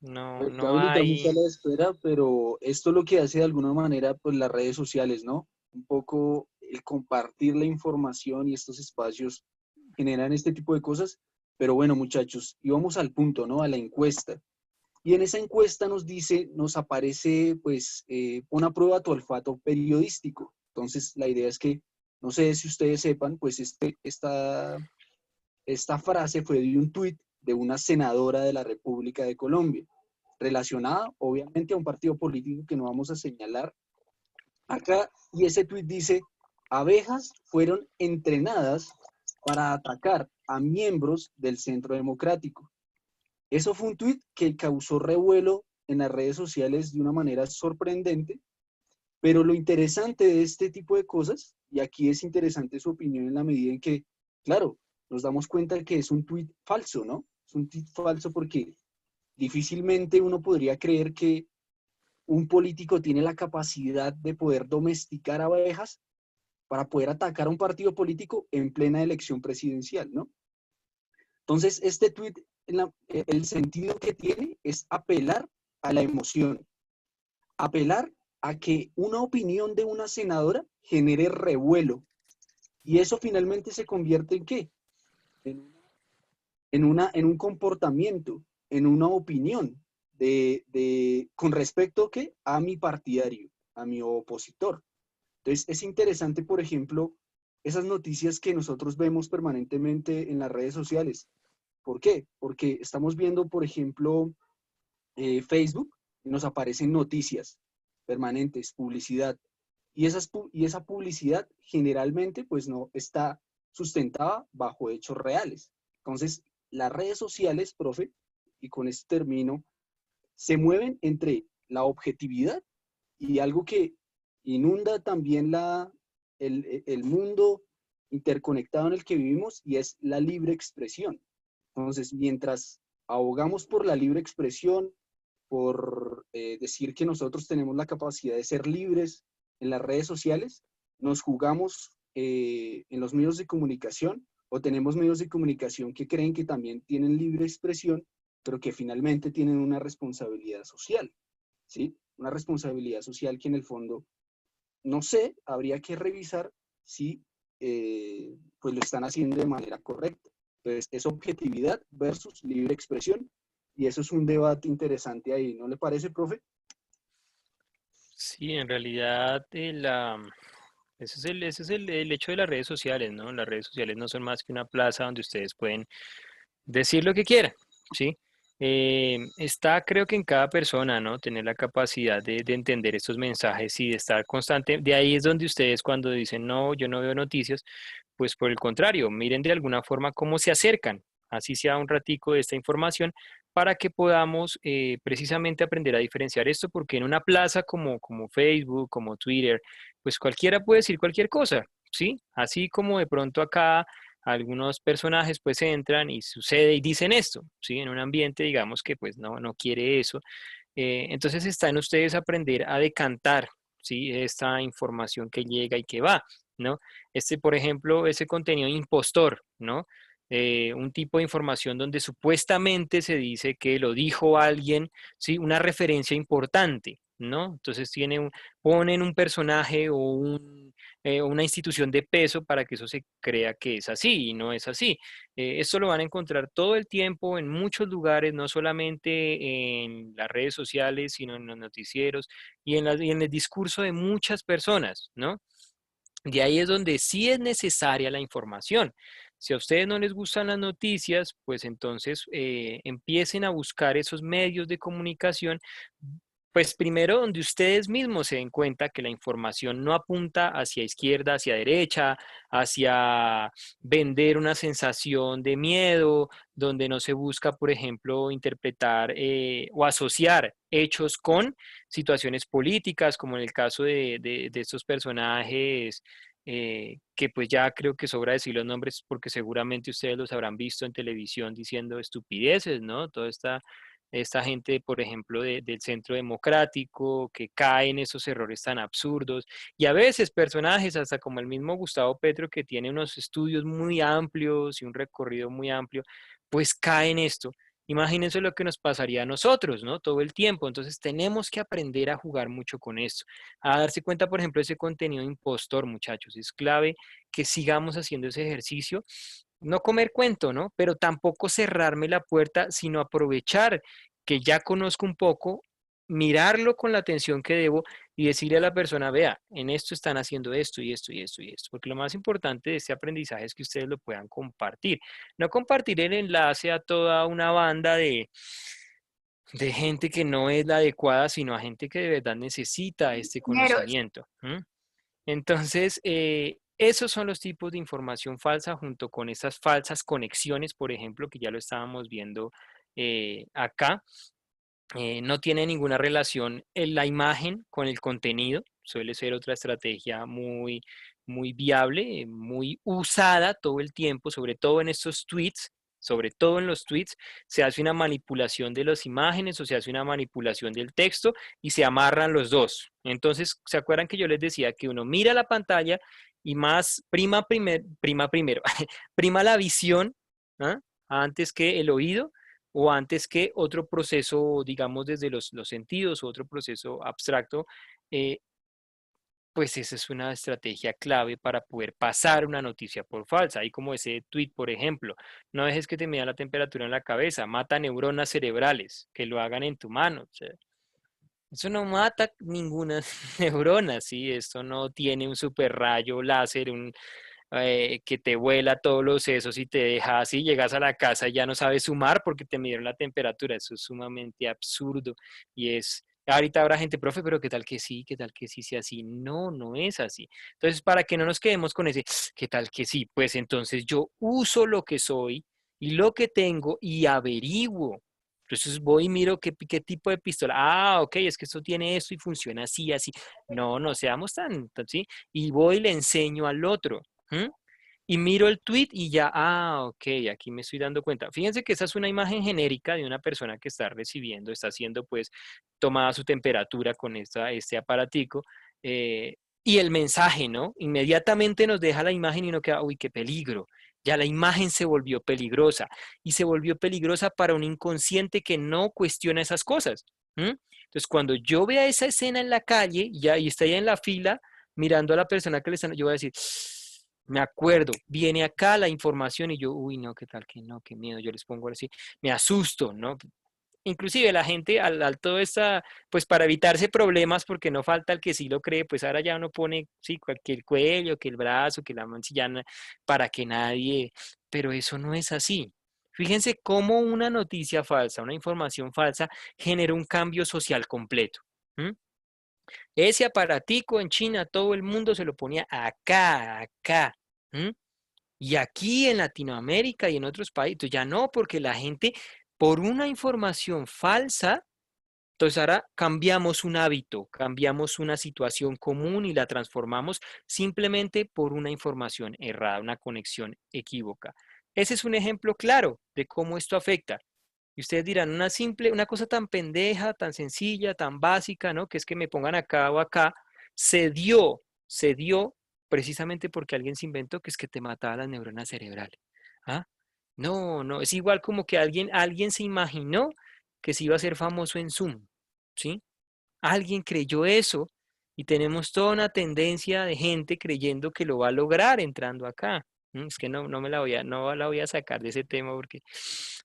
no ahorita mucha hay... la espera, pero esto lo que hace de alguna manera, pues las redes sociales, ¿no? Un poco el compartir la información y estos espacios generan este tipo de cosas. Pero bueno, muchachos, íbamos al punto, ¿no? A la encuesta. Y en esa encuesta nos dice, nos aparece, pues, pon a prueba tu olfato periodístico. Entonces, la idea es que, no sé si ustedes sepan, pues esta frase fue de un tuit de una senadora de la República de Colombia, relacionada, obviamente, a un partido político que no vamos a señalar acá. Y ese tuit dice, abejas fueron entrenadas para atacar a miembros del Centro Democrático. Eso fue un tuit que causó revuelo en las redes sociales de una manera sorprendente, pero lo interesante de este tipo de cosas, y aquí es interesante su opinión en la medida en que, claro, nos damos cuenta que es un tuit falso, ¿no? Es un tuit falso porque difícilmente uno podría creer que un político tiene la capacidad de poder domesticar abejas para poder atacar a un partido político en plena elección presidencial, ¿no? Entonces, este tuit, el sentido que tiene es apelar a la emoción, apelar a que una opinión de una senadora genere revuelo. Y eso finalmente se convierte en ¿qué? En un comportamiento, en una opinión con respecto ¿qué? A mi partidario, a mi opositor. Entonces, es interesante, por ejemplo, esas noticias que nosotros vemos permanentemente en las redes sociales. ¿Por qué? Porque estamos viendo, por ejemplo, Facebook y nos aparecen noticias permanentes, publicidad. Y esa publicidad generalmente pues no está sustentada bajo hechos reales. Entonces, las redes sociales, profe, y con esto termino, se mueven entre la objetividad y algo que inunda también el mundo interconectado en el que vivimos y es la libre expresión. Entonces, mientras abogamos por la libre expresión, por decir que nosotros tenemos la capacidad de ser libres en las redes sociales, nos jugamos en los medios de comunicación o tenemos medios de comunicación que creen que también tienen libre expresión, pero que finalmente tienen una responsabilidad social, ¿sí? Una responsabilidad social que en el fondo, no sé, habría que revisar si pues lo están haciendo de manera correcta. Entonces, es objetividad versus libre expresión, y eso es un debate interesante ahí, ¿no le parece, profe? Sí, en realidad ese es el hecho de las redes sociales, ¿no? Las redes sociales no son más que una plaza donde ustedes pueden decir lo que quieran, ¿sí? Está creo que en cada persona, ¿no? Tener la capacidad de entender estos mensajes y de estar constante. De ahí es donde ustedes cuando dicen, no, yo no veo noticias, pues por el contrario, miren de alguna forma cómo se acercan, así sea un ratico de esta información, para que podamos precisamente aprender a diferenciar esto, porque en una plaza como Facebook, como Twitter, pues cualquiera puede decir cualquier cosa, ¿sí? Así como de pronto acá algunos personajes pues entran y sucede y dicen esto, ¿sí? En un ambiente, digamos, que pues no quiere eso. Entonces está en ustedes aprender a decantar, ¿sí? Esta información que llega y que va, ¿no? Por ejemplo, ese contenido impostor, ¿no? Un tipo de información donde supuestamente se dice que lo dijo alguien, ¿sí? Una referencia importante, ¿no? Entonces ponen un personaje o una institución de peso para que eso se crea que es así y no es así. Esto lo van a encontrar todo el tiempo en muchos lugares, no solamente en las redes sociales, sino en los noticieros y en el discurso de muchas personas, ¿no? De ahí es donde sí es necesaria la información. Si a ustedes no les gustan las noticias, pues entonces empiecen a buscar esos medios de comunicación, pues primero donde ustedes mismos se den cuenta que la información no apunta hacia izquierda, hacia derecha, hacia vender una sensación de miedo, donde no se busca, por ejemplo, interpretar o asociar hechos con situaciones políticas, como en el caso de estos personajes, que pues ya creo que sobra decir los nombres porque seguramente ustedes los habrán visto en televisión diciendo estupideces, ¿no? Toda esta gente, por ejemplo, del Centro Democrático, que cae en esos errores tan absurdos, y a veces personajes, hasta como el mismo Gustavo Petro, que tiene unos estudios muy amplios y un recorrido muy amplio, pues cae en esto. Imagínense lo que nos pasaría a nosotros, ¿no? Todo el tiempo. Entonces tenemos que aprender a jugar mucho con esto, a darse cuenta, por ejemplo, ese contenido impostor, muchachos. Es clave que sigamos haciendo ese ejercicio. No comer cuento, ¿no? Pero tampoco cerrarme la puerta, sino aprovechar que ya conozco un poco, mirarlo con la atención que debo y decirle a la persona, vea, en esto están haciendo esto y esto y esto y esto. Porque lo más importante de este aprendizaje es que ustedes lo puedan compartir. No compartir el enlace a toda una banda de gente que no es la adecuada, sino a gente que de verdad necesita este conocimiento. Entonces, esos son los tipos de información falsa junto con esas falsas conexiones, por ejemplo, que ya lo estábamos viendo acá. No tiene ninguna relación en la imagen con el contenido. Suele ser otra estrategia muy viable, muy usada todo el tiempo, sobre todo en estos tweets. Sobre todo en los tweets, se hace una manipulación de las imágenes o se hace una manipulación del texto y se amarran los dos. Entonces, ¿se acuerdan que yo les decía que uno mira la pantalla y más prima primero, prima la visión, ¿ah? Antes que el oído o antes que otro proceso, digamos, desde los sentidos o otro proceso abstracto? eh, pues esa es una estrategia clave para poder pasar una noticia por falsa. Ahí como ese tweet, por ejemplo, no dejes que te mida la temperatura en la cabeza, mata neuronas cerebrales, que lo hagan en tu mano. O sea, eso no mata ninguna neurona, ¿sí? Esto no tiene un super rayo láser, que te vuela todos los sesos y te deja así, llegas a la casa y ya no sabes sumar porque te midieron la temperatura. Eso es sumamente absurdo y ahorita habrá gente, profe, pero qué tal que sí sea así. No, no es así. Entonces, para que no nos quedemos con ese, qué tal que sí, pues entonces yo uso lo que soy y lo que tengo y averiguo. Entonces voy y miro qué tipo de pistola. Ah, ok, es que esto tiene esto y funciona así, así. No seamos ¿sí? Y voy y le enseño al otro. ¿Mm? Y miro el tweet y ya, ok, aquí me estoy dando cuenta. Fíjense que esa es una imagen genérica de una persona que está recibiendo, está haciendo pues tomada su temperatura con este aparatico. Y el mensaje, ¿no? Inmediatamente nos deja la imagen y uno queda, uy, qué peligro. Ya la imagen se volvió peligrosa y se volvió peligrosa para un inconsciente que no cuestiona esas cosas. Entonces, cuando yo vea esa escena en la calle y está ya en la fila, mirando a la persona que le están, yo voy a decir, me acuerdo, viene acá la información y yo, uy, no, qué tal, que no, qué miedo, yo les pongo así, me asusto, ¿no? Inclusive la gente al todo esta, pues para evitarse problemas, porque no falta el que sí lo cree, pues ahora ya uno pone, sí, cualquier cuello, que el brazo, que la mancillana, para que nadie, pero eso no es así. Fíjense cómo una noticia falsa, una información falsa, genera un cambio social completo. ¿Mm? Ese aparatico en China, todo el mundo se lo ponía acá. ¿Mm? Y aquí en Latinoamérica y en otros países, ya no, porque la gente, por una información falsa, entonces ahora cambiamos un hábito, cambiamos una situación común y la transformamos simplemente por una información errada, una conexión equívoca. Ese es un ejemplo claro de cómo esto afecta. Y ustedes dirán, una cosa tan pendeja, tan sencilla, tan básica, ¿no? Que es que me pongan acá o acá, se dio precisamente porque alguien se inventó que es que te mataba las neuronas cerebrales. ¿Ah? No, es igual como que alguien se imaginó que se iba a ser famoso en Zoom, ¿sí? Alguien creyó eso y tenemos toda una tendencia de gente creyendo que lo va a lograr entrando acá. Es que no la voy a sacar de ese tema porque...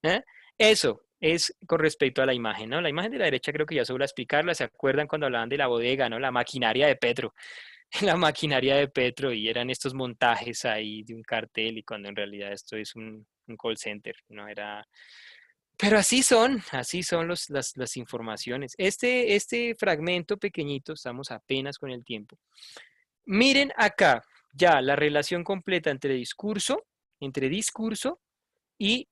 ¿eh? Eso es con respecto a la imagen, ¿no? La imagen de la derecha creo que ya sobra explicarla. ¿Se acuerdan cuando hablaban de la bodega, ¿no? La maquinaria de Petro. La maquinaria de Petro y eran estos montajes ahí de un cartel y cuando en realidad esto es un call center, no era... Pero así son las informaciones. Este fragmento pequeñito, estamos apenas con el tiempo. Miren acá, ya la relación completa entre discurso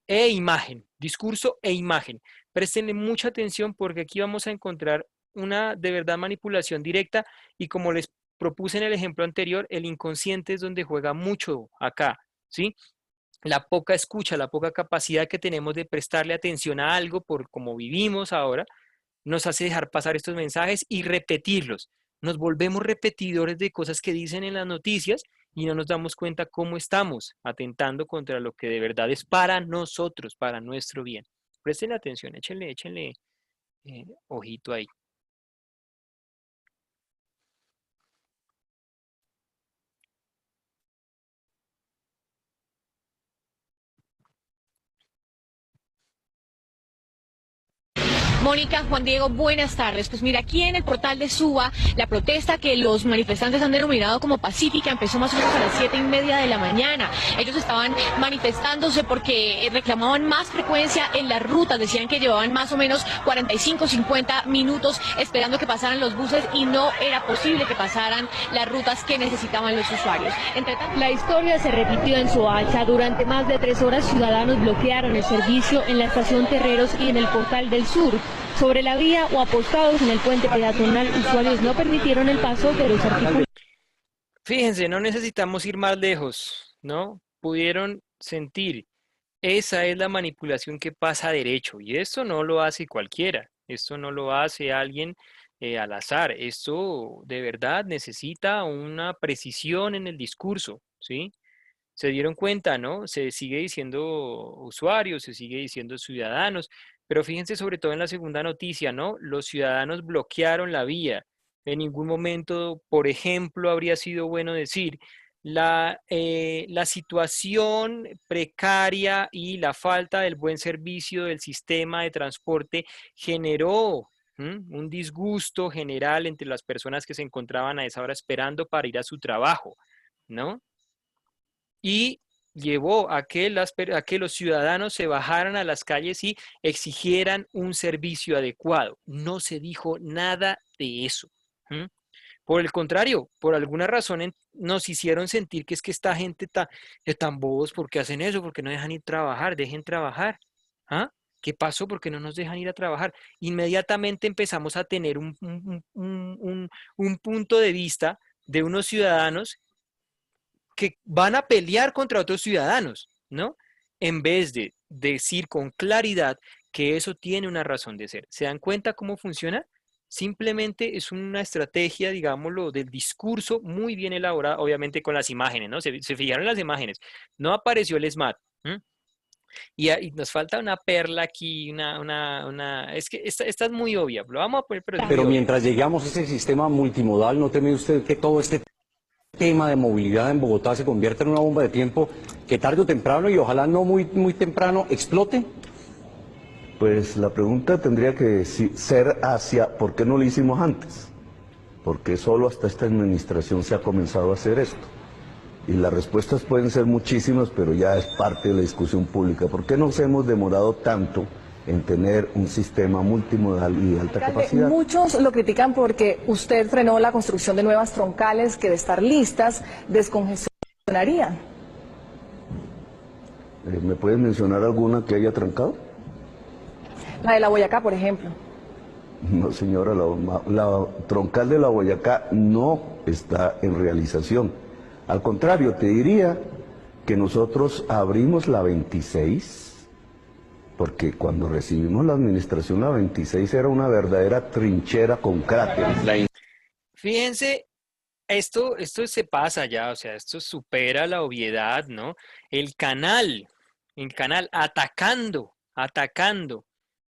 e imagen, discurso e imagen. Préstenle mucha atención porque aquí vamos a encontrar una de verdad manipulación directa y como les propuse en el ejemplo anterior, el inconsciente es donde juega mucho acá, ¿sí? La poca escucha, la poca capacidad que tenemos de prestarle atención a algo por cómo vivimos ahora, nos hace dejar pasar estos mensajes y repetirlos. Nos volvemos repetidores de cosas que dicen en las noticias y no nos damos cuenta cómo estamos atentando contra lo que de verdad es para nosotros, para nuestro bien. Presten atención, échenle ojito ahí. Mónica, Juan Diego, buenas tardes. Pues mira, aquí en el portal de Suba, la protesta que los manifestantes han denominado como pacífica empezó más o menos a las 7:30 de la mañana. Ellos estaban manifestándose porque reclamaban más frecuencia en las rutas. Decían que llevaban más o menos 45, 50 minutos esperando que pasaran los buses y no era posible que pasaran las rutas que necesitaban los usuarios. La historia se repitió en Soacha. Durante más de 3 horas, ciudadanos bloquearon el servicio en la estación Terreros y en el Portal del Sur. Sobre la vía o apostados en el puente peatonal, usuarios no permitieron el paso de los artículos. Fíjense, no necesitamos ir más lejos, ¿no? Pudieron sentir. Esa es la manipulación que pasa derecho y esto no lo hace cualquiera, esto no lo hace alguien al azar, esto de verdad necesita una precisión en el discurso, ¿sí? Se dieron cuenta, ¿no? Se sigue diciendo usuarios, se sigue diciendo ciudadanos, pero fíjense sobre todo en la segunda noticia, ¿no? Los ciudadanos bloquearon la vía. En ningún momento, por ejemplo, habría sido bueno decir la situación precaria y la falta del buen servicio del sistema de transporte generó un disgusto general entre las personas que se encontraban a esa hora esperando para ir a su trabajo, ¿no? Y llevó a que los ciudadanos se bajaran a las calles y exigieran un servicio adecuado. No se dijo nada de eso. Por el contrario, por alguna razón nos hicieron sentir que es que esta gente tan bobos, ¿por qué hacen eso? ¿Por qué no dejan ir a trabajar? Dejen trabajar. ¿Ah? ¿Qué pasó? ¿Por qué no nos dejan ir a trabajar? Inmediatamente empezamos a tener un punto de vista de unos ciudadanos que van a pelear contra otros ciudadanos, ¿no? En vez de decir con claridad que eso tiene una razón de ser. ¿Se dan cuenta cómo funciona? Simplemente es una estrategia, digámoslo, del discurso muy bien elaborada, obviamente con las imágenes, ¿no? Se fijaron en las imágenes. No apareció el SMAT. Y nos falta una perla aquí, es que esta es muy obvia, lo vamos a poner, pero mientras llegamos a ese sistema multimodal, ¿no teme usted que todo este tema de movilidad en Bogotá se convierta en una bomba de tiempo que tarde o temprano, y ojalá no muy temprano, explote? Pues la pregunta tendría que ser hacia ¿por qué no lo hicimos antes? Porque solo hasta esta administración se ha comenzado a hacer esto. Y las respuestas pueden ser muchísimas, pero ya es parte de la discusión pública. ¿Por qué nos hemos demorado tanto en tener un sistema multimodal y de alta capacidad? Muchos lo critican porque usted frenó la construcción de nuevas troncales que de estar listas descongestionarían. ¿Me puedes mencionar alguna que haya trancado? La de la Boyacá, por ejemplo. No, señora, la troncal de la Boyacá no está en realización. Al contrario, te diría que nosotros abrimos la 26, porque cuando recibimos la administración, la 26 era una verdadera trinchera con cráteres. Fíjense, esto se pasa ya, o sea, esto supera la obviedad, ¿no? El canal atacando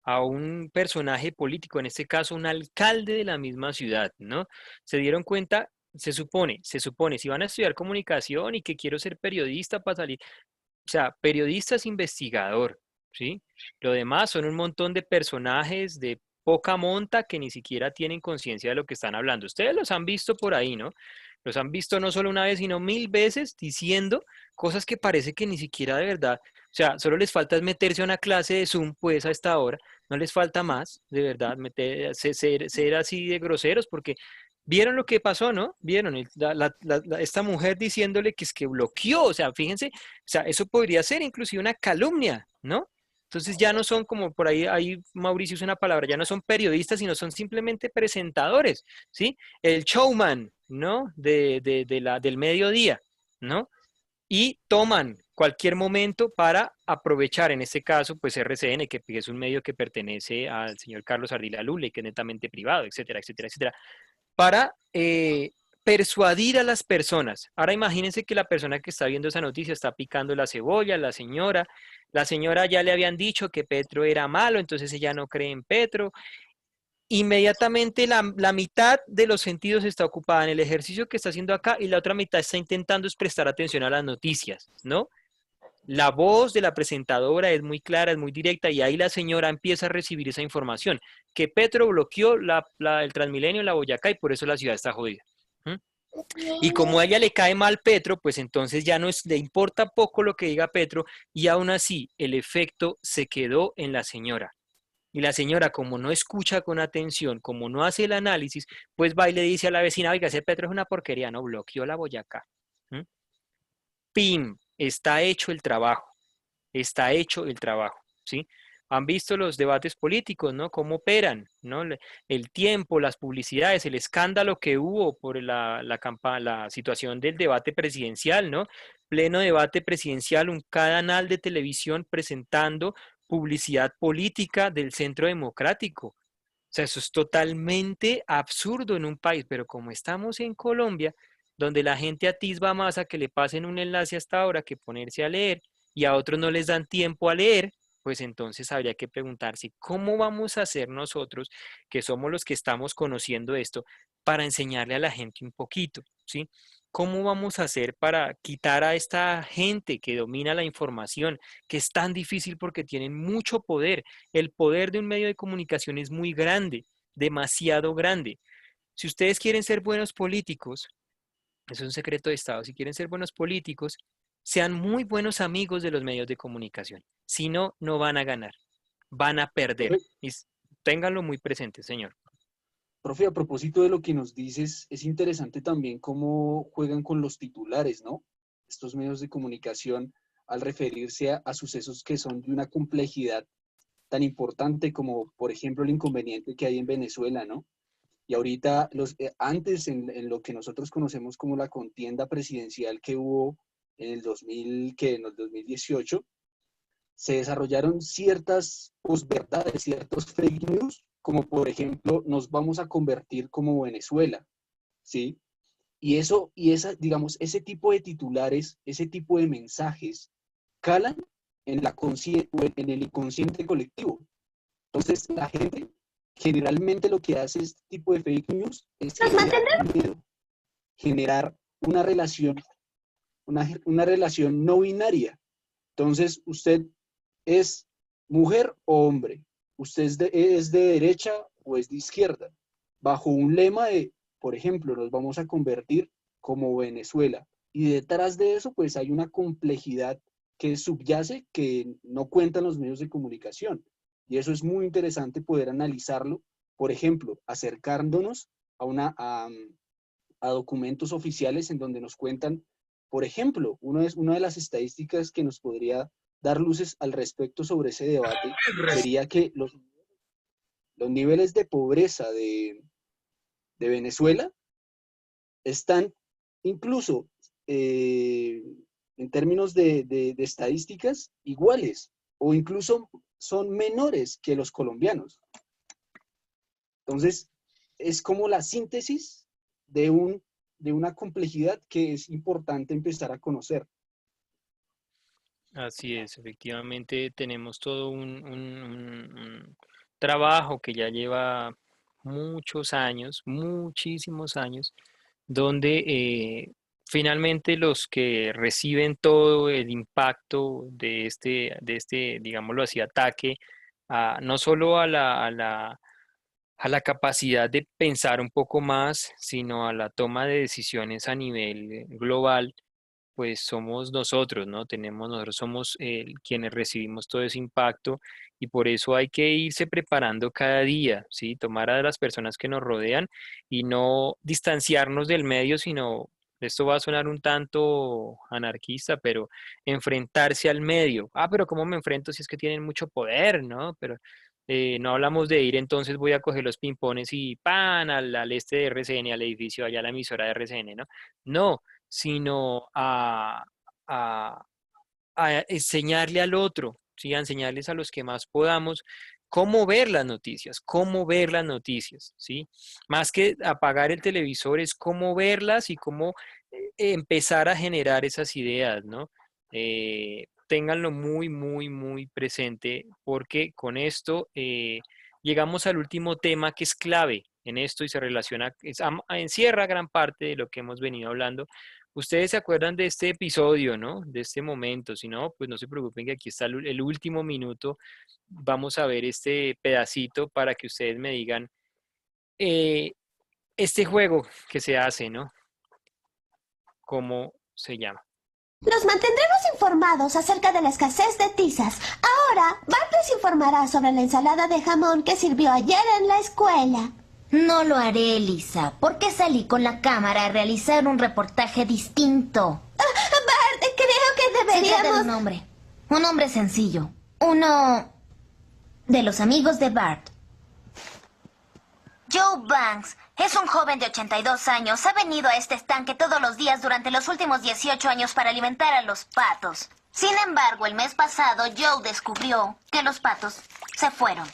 a un personaje político, en este caso un alcalde de la misma ciudad, ¿no? Se dieron cuenta, se supone, si van a estudiar comunicación y que quiero ser periodista para salir, o sea, periodista es investigador, ¿sí? Lo demás son un montón de personajes de poca monta que ni siquiera tienen conciencia de lo que están hablando. Ustedes los han visto por ahí, ¿no? Los han visto no solo una vez, sino 1000 veces diciendo cosas que parece que ni siquiera de verdad. O sea, solo les falta es meterse a una clase de Zoom, pues a esta hora. No les falta más, de verdad, ser así de groseros, porque vieron lo que pasó, ¿no? Vieron esta mujer diciéndole que es que bloqueó. O sea, fíjense, o sea, eso podría ser inclusive una calumnia, ¿no? Entonces ya no son como por ahí Mauricio usa una palabra, ya no son periodistas, sino son simplemente presentadores, ¿sí? El showman, ¿no? Del mediodía, ¿no? Y toman cualquier momento para aprovechar, en este caso, pues RCN, que es un medio que pertenece al señor Carlos Ardila Lule, que es netamente privado, etcétera, etcétera, etcétera, para persuadir a las personas. Ahora imagínense que la persona que está viendo esa noticia está picando la cebolla, la señora ya le habían dicho que Petro era malo, entonces ella no cree en Petro. Inmediatamente la mitad de los sentidos está ocupada en el ejercicio que está haciendo acá y la otra mitad está intentando es prestar atención a las noticias, ¿no? La voz de la presentadora es muy clara, es muy directa y ahí la señora empieza a recibir esa información, que Petro bloqueó el Transmilenio en la Boyacá y por eso la ciudad está jodida. Y como a ella le cae mal Petro, pues entonces ya le importa poco lo que diga Petro y aún así el efecto se quedó en la señora. Y la señora, como no escucha con atención, como no hace el análisis, pues va y le dice a la vecina, oiga, ese Petro es una porquería, no, bloqueó la Boyacá. ¡Pim! Está hecho el trabajo, ¿sí? Han visto los debates políticos, ¿no? Cómo operan, ¿no? El tiempo, las publicidades, el escándalo que hubo por la situación del debate presidencial, ¿no? Pleno debate presidencial, un canal de televisión presentando publicidad política del Centro Democrático. O sea, eso es totalmente absurdo en un país, pero como estamos en Colombia, donde la gente atisba más a que le pasen un enlace hasta ahora que ponerse a leer y a otros no les dan tiempo a leer, pues entonces habría que preguntarse cómo vamos a hacer nosotros, que somos los que estamos conociendo esto, para enseñarle a la gente un poquito, ¿sí? ¿Cómo vamos a hacer para quitar a esta gente que domina la información, que es tan difícil porque tienen mucho poder? El poder de un medio de comunicación es muy grande, demasiado grande. Si ustedes quieren ser buenos políticos, eso es un secreto de Estado, si quieren ser buenos políticos, sean muy buenos amigos de los medios de comunicación. Si no, no van a ganar, van a perder. Y ténganlo muy presente, señor. Profe, a propósito de lo que nos dices, es interesante también cómo juegan con los titulares, ¿no? Estos medios de comunicación al referirse a sucesos que son de una complejidad tan importante como, por ejemplo, el inconveniente que hay en Venezuela, ¿no? Y ahorita, antes en lo que nosotros conocemos como la contienda presidencial que hubo en el 2018, se desarrollaron ciertas posverdades, ciertos fake news, como por ejemplo, nos vamos a convertir como Venezuela, ¿sí? Digamos, ese tipo de titulares, ese tipo de mensajes, calan en el inconsciente colectivo. Entonces, la gente generalmente lo que hace este tipo de fake news es generar una relación no binaria. Entonces, usted es mujer o hombre, usted es de derecha o es de izquierda, bajo un lema de, por ejemplo, nos vamos a convertir como Venezuela. Y detrás de eso, pues hay una complejidad que subyace que no cuentan los medios de comunicación. Y eso es muy interesante poder analizarlo, por ejemplo, acercándonos a documentos oficiales en donde nos cuentan, por ejemplo, una de las estadísticas que nos podría dar luces al respecto sobre ese debate sería que los niveles de pobreza de Venezuela están incluso en términos de estadísticas iguales o incluso son menores que los colombianos. Entonces, es como la síntesis de una complejidad que es importante empezar a conocer. Así es, efectivamente tenemos todo un trabajo que ya lleva muchos años, muchísimos años, donde finalmente los que reciben todo el impacto de este, digámoslo así, ataque, no solo a la capacidad de pensar un poco más, sino a la toma de decisiones a nivel global, pues somos nosotros, ¿no? Nosotros somos quienes recibimos todo ese impacto y por eso hay que irse preparando cada día, ¿sí? Tomar a las personas que nos rodean y no distanciarnos del medio, sino, esto va a sonar un tanto anarquista, pero enfrentarse al medio. Ah, pero ¿cómo me enfrento si es que tienen mucho poder, ¿no? Pero no hablamos de ir, entonces voy a coger los pimpones y ¡pan! Al este de RCN, al edificio, allá a la emisora de RCN, ¿no? No, sino a enseñarle al otro, ¿sí? A enseñarles a los que más podamos cómo ver las noticias, ¿sí? Más que apagar el televisor es cómo verlas y cómo empezar a generar esas ideas, ¿no? Ténganlo muy, muy, muy presente porque con esto llegamos al último tema que es clave en esto y se relaciona, encierra gran parte de lo que hemos venido hablando. Ustedes se acuerdan de este episodio, ¿no? De este momento. Si no, pues no se preocupen que aquí está el último minuto. Vamos a ver este pedacito para que ustedes me digan este juego que se hace, ¿no? ¿Cómo se llama? Los mantendremos informados acerca de la escasez de tizas. Ahora, Bart les informará sobre la ensalada de jamón que sirvió ayer en la escuela. No lo haré, Lisa, porque salí con la cámara a realizar un reportaje distinto. Bart, creo que deberíamos... Un hombre sencillo. Uno de los amigos de Bart. Joe Banks es un joven de 82 años. Ha venido a este estanque todos los días durante los últimos 18 años para alimentar a los patos. Sin embargo, el mes pasado, Joe descubrió que los patos se fueron.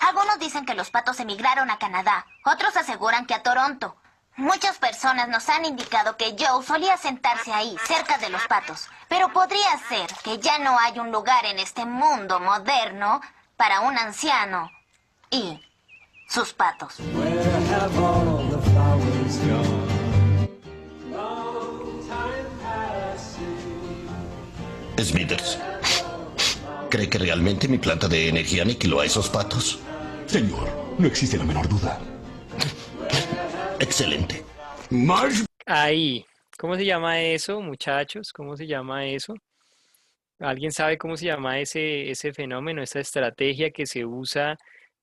Algunos dicen que los patos emigraron a Canadá, otros aseguran que a Toronto. Muchas personas nos han indicado que Joe solía sentarse ahí, cerca de los patos. Pero podría ser que ya no hay un lugar en este mundo moderno para un anciano y sus patos. Smithers, ¿cree que realmente mi planta de energía aniquiló a esos patos? Señor, no existe la menor duda. Excelente. Ahí. ¿Cómo se llama eso, muchachos? ¿Cómo se llama eso? ¿Alguien sabe cómo se llama ese fenómeno, esa estrategia que se usa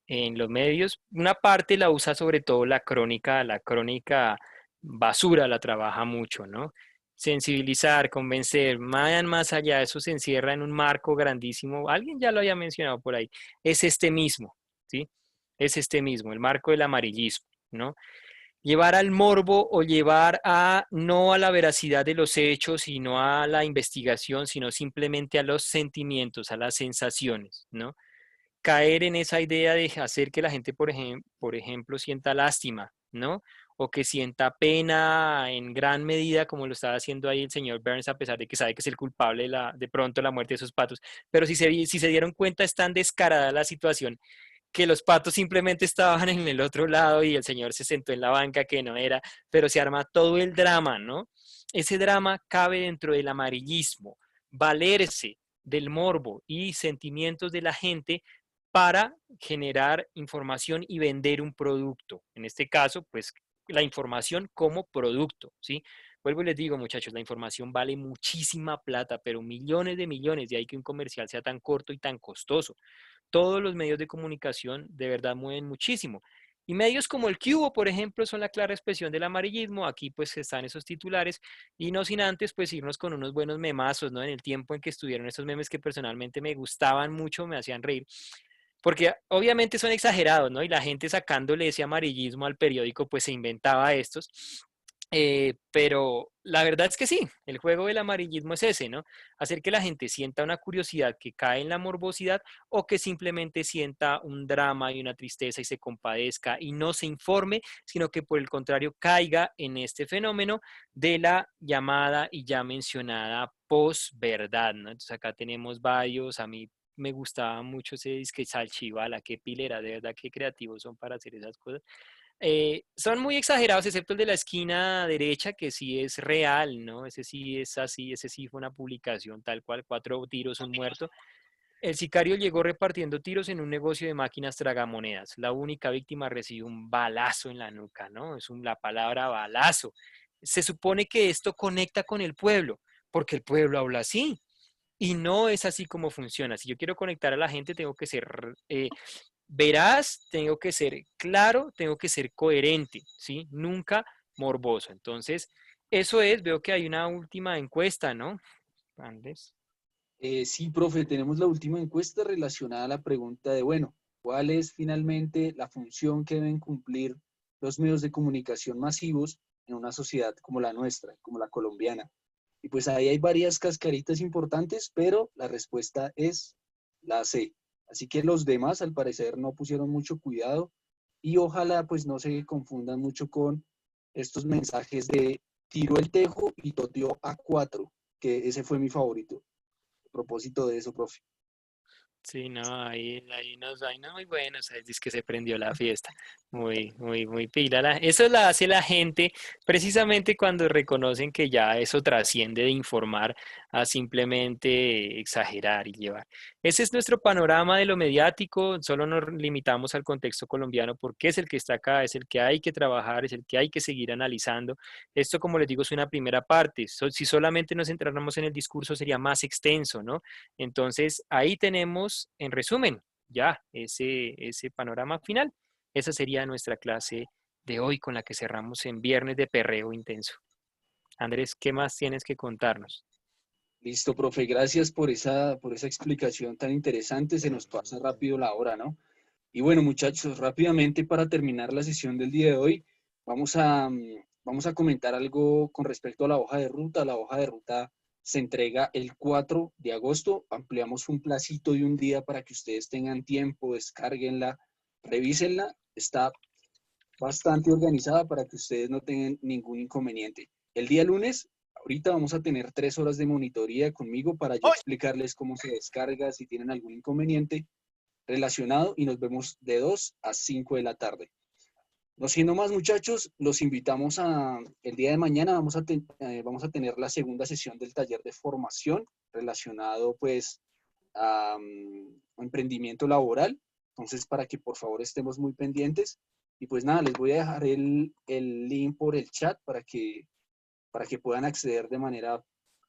en los medios? Una parte la usa sobre todo la crónica basura la trabaja mucho, ¿no? Sensibilizar, convencer, vayan más allá, eso se encierra en un marco grandísimo. Alguien ya lo había mencionado por ahí. Es este mismo, ¿sí? Es este mismo, el marco del amarillismo, ¿no? Llevar al morbo o llevar no a la veracidad de los hechos, sino a la investigación, sino simplemente a los sentimientos, a las sensaciones, ¿no? Caer en esa idea de hacer que la gente, por ejemplo, sienta lástima, ¿no? O que sienta pena en gran medida, como lo estaba haciendo ahí el señor Burns, a pesar de que sabe que es el culpable de pronto la muerte de esos patos. Pero si se dieron cuenta, es tan descarada la situación que los patos simplemente estaban en el otro lado y el señor se sentó en la banca que no era, pero se arma todo el drama, ¿no? Ese drama cabe dentro del amarillismo, valerse del morbo y sentimientos de la gente para generar información y vender un producto. En este caso, pues la información como producto, ¿sí? Vuelvo y les digo, muchachos, la información vale muchísima plata, pero millones, de ahí que un comercial sea tan corto y tan costoso. Todos los medios de comunicación de verdad mueven muchísimo. Y medios como el Cubo, por ejemplo, son la clara expresión del amarillismo. Aquí pues están esos titulares y no sin antes pues irnos con unos buenos memazos, ¿no? En el tiempo en que estuvieron esos memes que personalmente me gustaban mucho, me hacían reír. Porque obviamente son exagerados, ¿no? Y la gente sacándole ese amarillismo al periódico pues se inventaba estos. Pero la verdad es que sí, el juego del amarillismo es ese, ¿no? Hacer que la gente sienta una curiosidad que cae en la morbosidad o que simplemente sienta un drama y una tristeza y se compadezca y no se informe, sino que por el contrario caiga en este fenómeno de la llamada y ya mencionada posverdad, ¿no? Entonces acá tenemos varios, a mí me gustaba mucho ese disque Salchivala, qué pilera, de verdad, qué creativos son para hacer esas cosas. Son muy exagerados, excepto el de la esquina derecha, que sí es real, ¿no? Ese sí es así, ese sí fue una publicación tal cual, 4 tiros, un muerto. El sicario llegó repartiendo tiros en un negocio de máquinas tragamonedas. La única víctima recibió un balazo en la nuca, ¿no? La palabra balazo. Se supone que esto conecta con el pueblo, porque el pueblo habla así. Y no es así como funciona. Si yo quiero conectar a la gente, tengo que ser veraz, tengo que ser claro, tengo que ser coherente, ¿sí? Nunca morboso. Entonces, eso es, veo que hay una última encuesta, ¿no? Andrés. Sí, profe, tenemos la última encuesta relacionada a la pregunta de, bueno, ¿cuál es finalmente la función que deben cumplir los medios de comunicación masivos en una sociedad como la nuestra, como la colombiana? Y pues ahí hay varias cascaritas importantes, pero la respuesta es la C. Así que los demás, al parecer, no pusieron mucho cuidado y ojalá pues no se confundan mucho con estos mensajes de tiró el tejo y toteó a 4, que ese fue mi favorito. A propósito de eso, profe. Sí, no, ahí no muy bueno, o sea, es que se prendió la fiesta, muy pila. Eso la hace la gente precisamente cuando reconocen que ya eso trasciende de informar a simplemente exagerar y llevar. Ese es nuestro panorama de lo mediático, solo nos limitamos al contexto colombiano porque es el que está acá, es el que hay que trabajar, es el que hay que seguir analizando. Esto, como les digo, es una primera parte. Si solamente nos centráramos en el discurso sería más extenso, ¿no? Entonces, ahí tenemos, en resumen, ya ese panorama final. Esa sería nuestra clase de hoy con la que cerramos en Viernes de Perreo Intenso. Andrés, ¿qué más tienes que contarnos? Listo, profe, gracias por esa explicación tan interesante. Se nos pasa rápido la hora, ¿no? Y bueno, muchachos, rápidamente para terminar la sesión del día de hoy, vamos a comentar algo con respecto a la hoja de ruta. La hoja de ruta se entrega el 4 de agosto. Ampliamos un placito de un día para que ustedes tengan tiempo, descárguenla, revísenla. Está bastante organizada para que ustedes no tengan ningún inconveniente. El día lunes, ahorita vamos a tener 3 horas de monitoría conmigo para yo explicarles cómo se descarga, si tienen algún inconveniente relacionado, y nos vemos de 2 a 5 de la tarde. No siendo más, muchachos, los invitamos el día de mañana vamos a tener la segunda sesión del taller de formación relacionado pues a emprendimiento laboral. Entonces, para que por favor estemos muy pendientes. Y pues nada, les voy a dejar el link por el chat para que puedan acceder de manera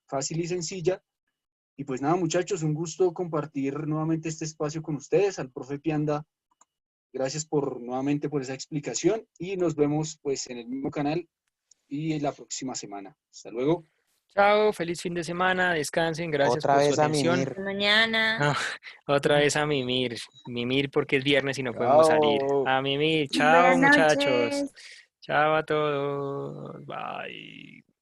fácil y sencilla. Y pues nada, muchachos, un gusto compartir nuevamente este espacio con ustedes. Al profe Pianda, gracias nuevamente por esa explicación y nos vemos pues en el mismo canal y la próxima semana. Hasta luego. Chao, feliz fin de semana, descansen, gracias por su atención. Hasta mañana. Otra vez a mimir porque es viernes y no podemos salir. A mimir, chao Buenas muchachos. noches. Chao a todos, bye.